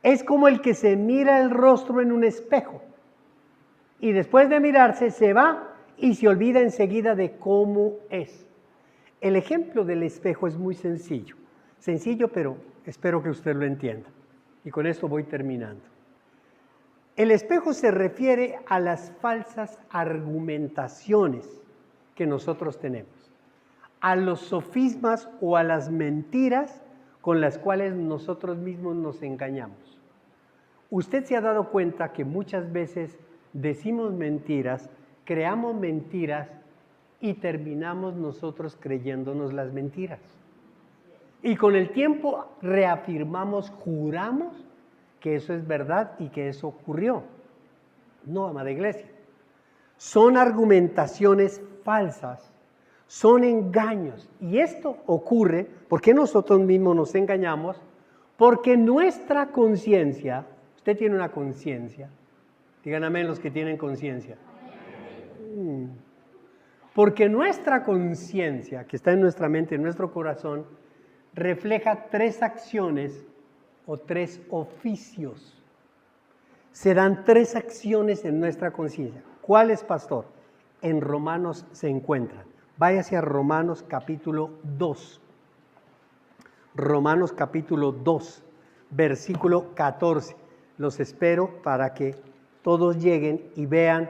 es como el que se mira el rostro en un espejo y después de mirarse se va y se olvida enseguida de cómo es. El ejemplo del espejo es muy sencillo, pero espero que usted lo entienda. Y con esto voy terminando. El espejo se refiere a las falsas argumentaciones que nosotros tenemos, a los sofismas o a las mentiras con las cuales nosotros mismos nos engañamos. Usted se ha dado cuenta que muchas veces decimos mentiras, creamos mentiras y terminamos nosotros creyéndonos las mentiras. Y con el tiempo reafirmamos, juramos que eso es verdad y que eso ocurrió. No, amada iglesia. Son argumentaciones falsas, son engaños. Y esto ocurre porque nosotros mismos nos engañamos, porque nuestra conciencia, usted tiene una conciencia, digan amén los que tienen conciencia. Porque nuestra conciencia, que está en nuestra mente, en nuestro corazón, refleja tres acciones o tres oficios. Se dan tres acciones en nuestra conciencia. ¿Cuáles, pastor? En Romanos se encuentran. Váyase a Romanos capítulo 2. Romanos capítulo 2, versículo 14. Los espero para que todos lleguen y vean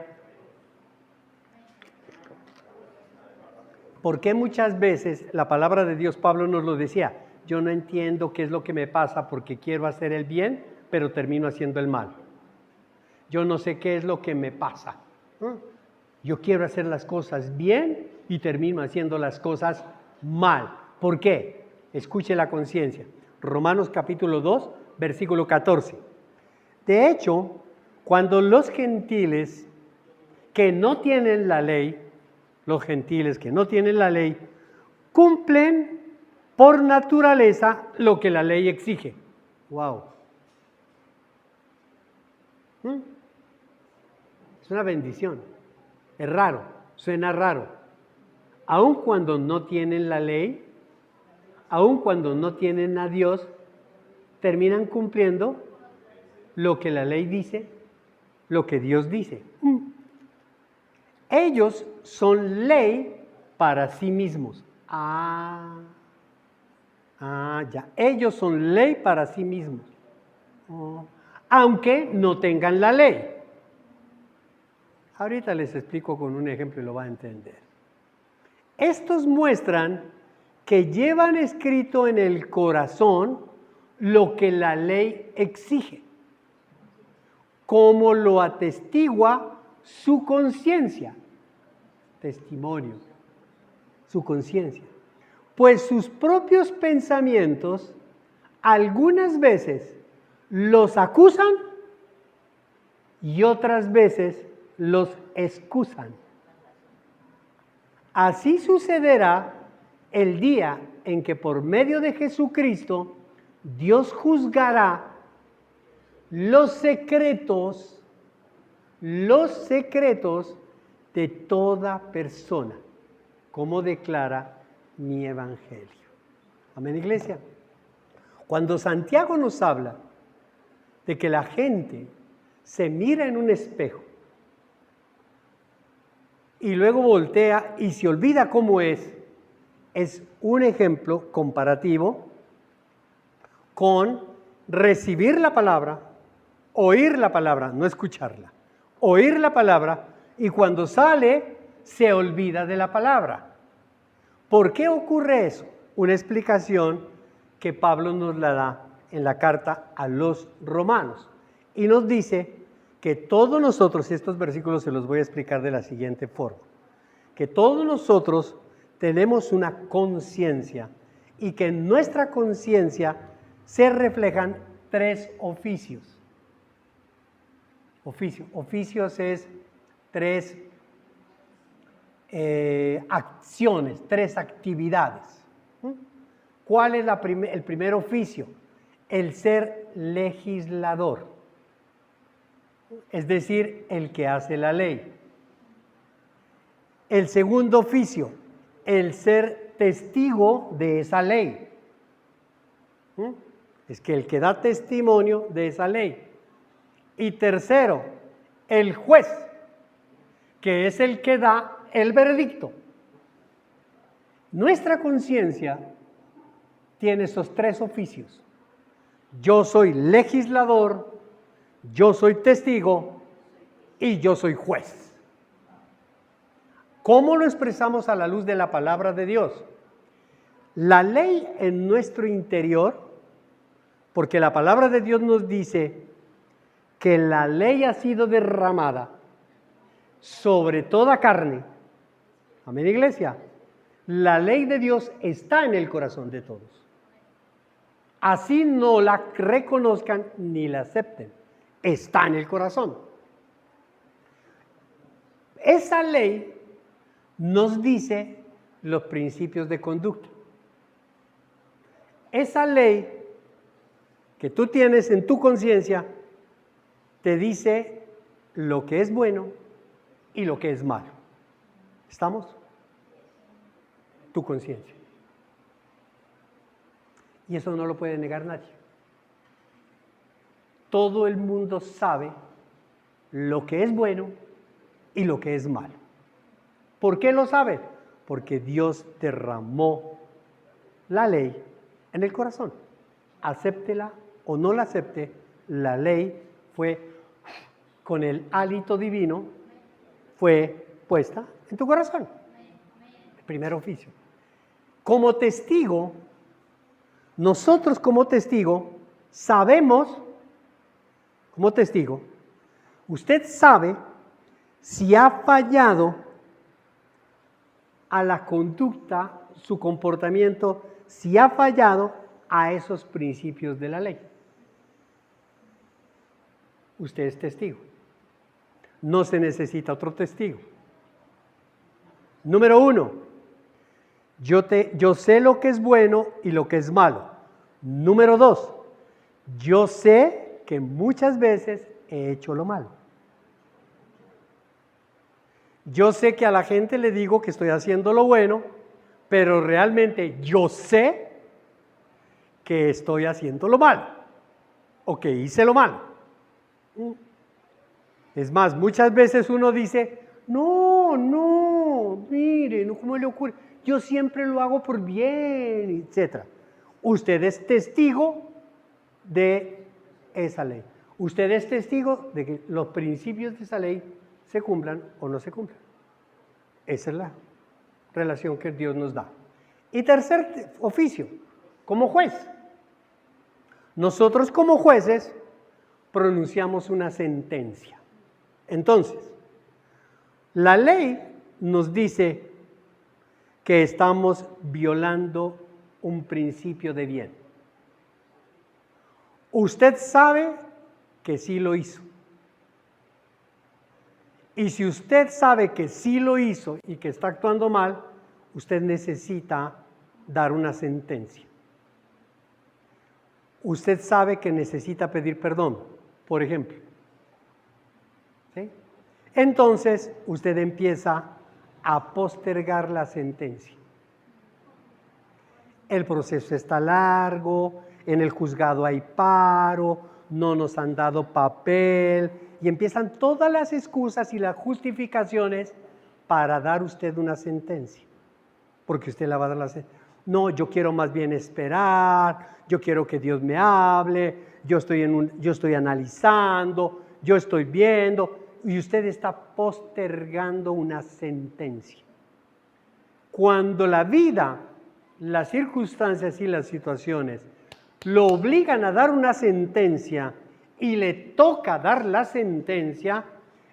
por qué muchas veces la palabra de Dios, Pablo nos lo decía, yo no entiendo qué es lo que me pasa porque quiero hacer el bien, pero termino haciendo el mal. Yo no sé qué es lo que me pasa. Yo quiero hacer las cosas bien y termino haciendo las cosas mal. ¿Por qué? Escuche la conciencia. Romanos capítulo 2, versículo 14. De hecho, cuando los gentiles que no tienen la ley, cumplen por naturaleza lo que la ley exige. Wow. Es una bendición. Es raro, suena raro. Aun cuando no tienen la ley, aun cuando no tienen a Dios, terminan cumpliendo lo que la ley dice, lo que Dios dice. Ellos son ley para sí mismos. Ya. Ellos son ley para sí mismos. Aunque no tengan la ley. Ahorita les explico con un ejemplo y lo van a entender. Estos muestran que llevan escrito en el corazón lo que la ley exige, como lo atestigua su conciencia. Testimonio, su conciencia. Pues sus propios pensamientos algunas veces los acusan y otras veces los excusan. Así sucederá el día en que por medio de Jesucristo Dios juzgará los secretos de toda persona, como declara mi evangelio. Amén, iglesia. Cuando Santiago nos habla de que la gente se mira en un espejo y luego voltea y se olvida cómo es un ejemplo comparativo con recibir la palabra, oír la palabra, no escucharla, oír la palabra y cuando sale se olvida de la palabra. ¿Por qué ocurre eso? Una explicación que Pablo nos la da en la carta a los romanos y nos dice que todos nosotros, y estos versículos se los voy a explicar de la siguiente forma, que todos nosotros tenemos una conciencia y que en nuestra conciencia se reflejan 3 oficios. Oficios es 3 acciones, 3 actividades. ¿Cuál es el primer oficio? El ser legislador, es decir, el que hace la ley. El segundo oficio, el ser testigo de esa ley. Es que el que da testimonio de esa ley. Y tercero, el juez, que es el que da el veredicto. Nuestra conciencia tiene esos 3 oficios. Yo soy legislador, yo soy testigo y yo soy juez. ¿Cómo lo expresamos a la luz de la palabra de Dios? La ley en nuestro interior, porque la palabra de Dios nos dice que la ley ha sido derramada sobre toda carne. Amén, iglesia. La ley de Dios está en el corazón de todos. Así no la reconozcan ni la acepten. Está en el corazón. Esa ley nos dice los principios de conducta. Esa ley que tú tienes en tu conciencia te dice lo que es bueno y lo que es malo. ¿Estamos? Tu conciencia. Y eso no lo puede negar nadie. Todo el mundo sabe lo que es bueno y lo que es malo. ¿Por qué lo sabe? Porque Dios derramó la ley en el corazón. Acéptela o no la acepte, la ley fue con el hálito divino, fue puesta en tu corazón. El primer oficio. Como testigo, nosotros como testigo sabemos, como testigo, usted sabe si ha fallado a la conducta, su comportamiento, si ha fallado a esos principios de la ley. Usted es testigo. No se necesita otro testigo. Número 1, yo sé lo que es bueno y lo que es malo. Número 2, yo sé que muchas veces he hecho lo malo. Yo sé que a la gente le digo que estoy haciendo lo bueno, pero realmente yo sé que estoy haciendo lo malo. Ok, hice lo malo. Es más, muchas veces uno dice, no, mire, no, ¿cómo le ocurre? Yo siempre lo hago por bien, etc. Usted es testigo de esa ley. Usted es testigo de que los principios de esa ley se cumplan o no se cumplan. Esa es la relación que Dios nos da. Y tercer oficio, como juez. Nosotros como jueces pronunciamos una sentencia. Entonces, la ley nos dice que estamos violando un principio de bien. Usted sabe que sí lo hizo. Y si usted sabe que sí lo hizo y que está actuando mal, usted necesita dar una sentencia. Usted sabe que necesita pedir perdón, por ejemplo. ¿Sí? Entonces, usted empieza a postergar la sentencia. El proceso está largo, en el juzgado hay paro, no nos han dado papel, y empiezan todas las excusas y las justificaciones para dar usted una sentencia. Porque usted la va a dar la sentencia. No, yo quiero más bien esperar, yo quiero que Dios me hable, yo estoy analizando, yo estoy viendo, y usted está postergando una sentencia. Cuando la vida, las circunstancias y las situaciones lo obligan a dar una sentencia y le toca dar la sentencia,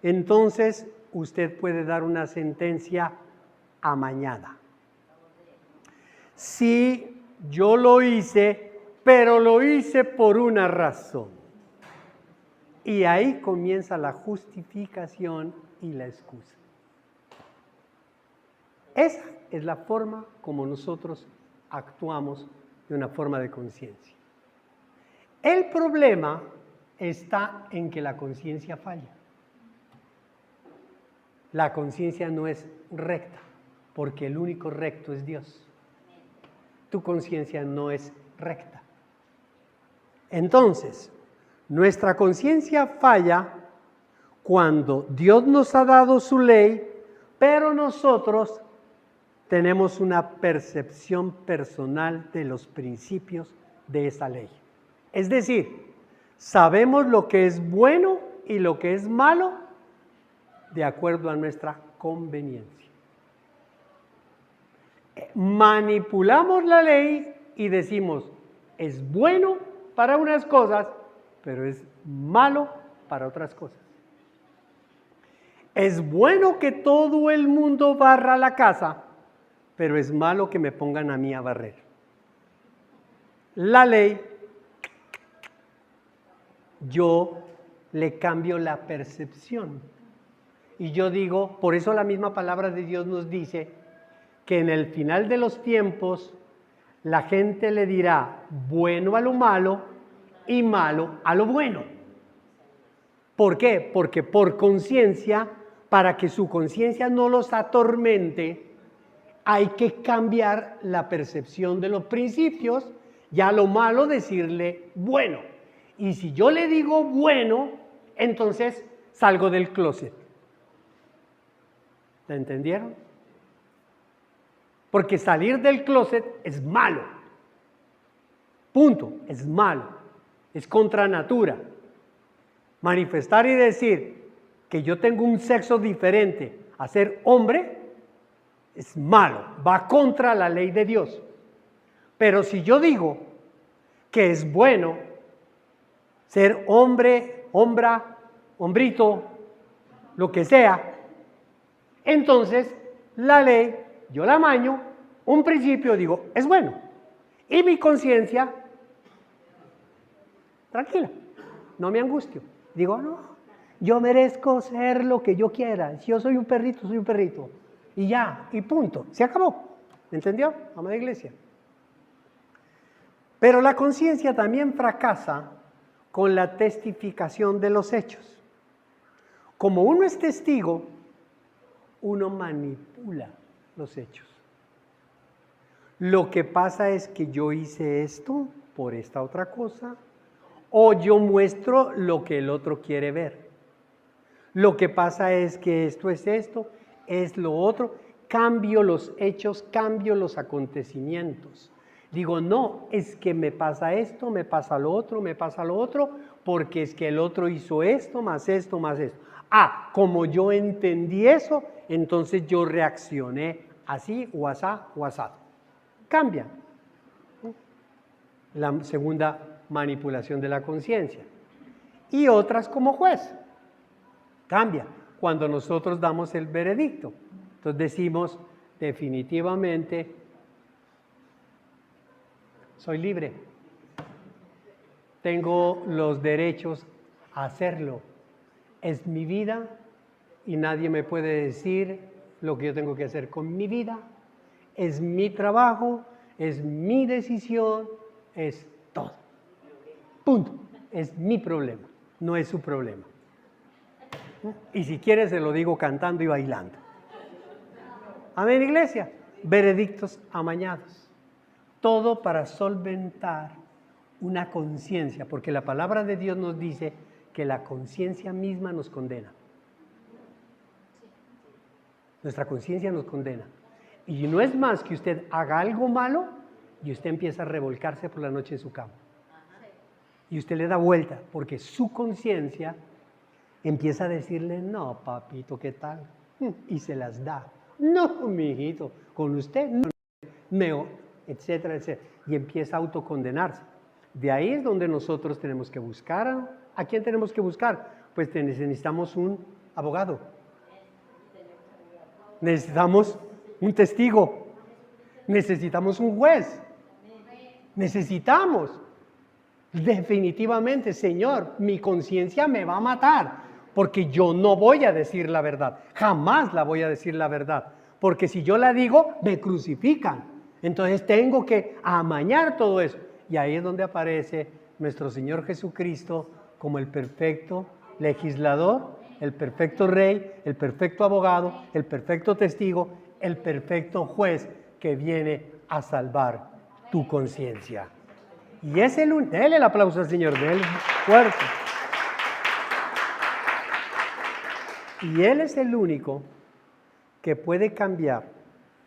entonces usted puede dar una sentencia amañada. Sí, yo lo hice, pero lo hice por una razón. Y ahí comienza la justificación y la excusa. Esa es la forma como nosotros actuamos de una forma de conciencia. El problema está en que la conciencia falla. La conciencia no es recta, porque el único recto es Dios. Tu conciencia no es recta. Entonces, nuestra conciencia falla cuando Dios nos ha dado su ley, pero nosotros tenemos una percepción personal de los principios de esa ley. Es decir, sabemos lo que es bueno y lo que es malo de acuerdo a nuestra conveniencia. Manipulamos la ley y decimos, es bueno para unas cosas, pero es malo para otras cosas. Es bueno que todo el mundo barra la casa, pero es malo que me pongan a mí a barrer. La ley, yo le cambio la percepción. Y yo digo, por eso la misma palabra de Dios nos dice que en el final de los tiempos la gente le dirá bueno a lo malo y malo a lo bueno. ¿Por qué? Porque por conciencia, para que su conciencia no los atormente, hay que cambiar la percepción de los principios y a lo malo decirle bueno. Y si yo le digo bueno, entonces salgo del closet. ¿La entendieron? Porque salir del closet es malo. Punto, es malo. Es contra natura. Manifestar y decir que yo tengo un sexo diferente a ser hombre es malo, va contra la ley de Dios. Pero si yo digo que es bueno ser hombre, hombra, hombrito, lo que sea, entonces la ley, yo la amaño, un principio digo, es bueno. Y mi conciencia, tranquila, no me angustio. Digo, no, yo merezco ser lo que yo quiera. Si yo soy un perrito, soy un perrito. Y ya, y punto, se acabó. ¿Entendió, amada iglesia? Pero la conciencia también fracasa con la testificación de los hechos. Como uno es testigo, uno manipula los hechos. Lo que pasa es que yo hice esto por esta otra cosa, o yo muestro lo que el otro quiere ver. Lo que pasa es que esto es esto, es lo otro, cambio los hechos, cambio los acontecimientos. Digo, no, es que me pasa esto, me pasa lo otro, me pasa lo otro, porque es que el otro hizo esto, más esto, más esto. Ah, como yo entendí eso, entonces yo reaccioné así o asá o asado. Cambia. La segunda manipulación de la conciencia. Y otras como juez. Cambia cuando nosotros damos el veredicto. Entonces decimos, definitivamente, soy libre. Tengo los derechos a hacerlo. Es mi vida y nadie me puede decir lo que yo tengo que hacer con mi vida. Es mi trabajo, es mi decisión, es todo. Punto. Es mi problema, no es su problema. Y si quiere se lo digo cantando y bailando. Amén, iglesia. Veredictos amañados. Todo para solventar una conciencia, porque la palabra de Dios nos dice que la conciencia misma nos condena. Nuestra conciencia nos condena. Y no es más que usted haga algo malo y usted empieza a revolcarse por la noche en su cama. Y usted le da vuelta, porque su conciencia empieza a decirle, no, papito, ¿qué tal? Y se las da. No, mi hijito, con usted, no, etcétera, etcétera. Y empieza a autocondenarse. De ahí es donde nosotros tenemos que buscar. ¿A quién tenemos que buscar? Pues necesitamos un abogado. Necesitamos un testigo. Necesitamos un juez. Necesitamos. Definitivamente, Señor, mi conciencia me va a matar. Porque yo no voy a decir la verdad, jamás la voy a decir la verdad, porque si yo la digo, me crucifican. Entonces tengo que amañar todo eso. Y ahí es donde aparece nuestro Señor Jesucristo como el perfecto legislador, el perfecto rey, el perfecto abogado, el perfecto testigo, el perfecto juez que viene a salvar tu conciencia. Y es déle el aplauso al Señor, déle fuerte. Y Él es el único que puede cambiar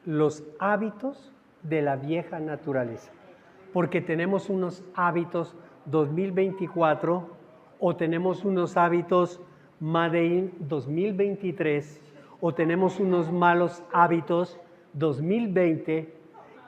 los hábitos de la vieja naturaleza. Porque tenemos unos hábitos 2024 o tenemos unos hábitos Made in 2023 o tenemos unos malos hábitos 2020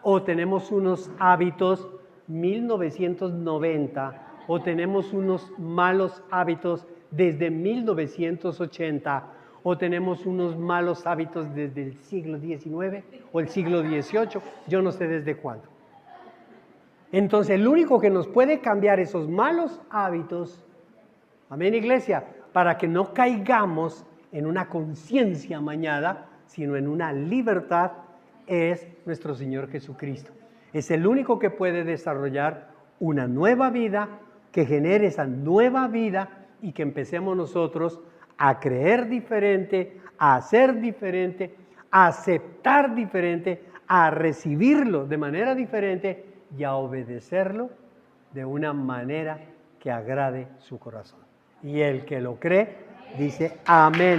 o tenemos unos hábitos 1990 o tenemos unos malos hábitos desde 1980 o tenemos unos malos hábitos desde el siglo XIX o el siglo XVIII, yo no sé desde cuándo. Entonces el único que nos puede cambiar esos malos hábitos, amén, iglesia, para que no caigamos en una conciencia amañada, sino en una libertad, es nuestro Señor Jesucristo. Es el único que puede desarrollar una nueva vida, que genere esa nueva vida y que empecemos nosotros a creer diferente, a hacer diferente, a aceptar diferente, a recibirlo de manera diferente y a obedecerlo de una manera que agrade su corazón. Y el que lo cree dice amén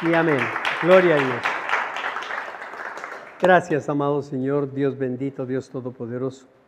y amén. Gloria a Dios. Gracias, amado Señor, Dios bendito, Dios todopoderoso.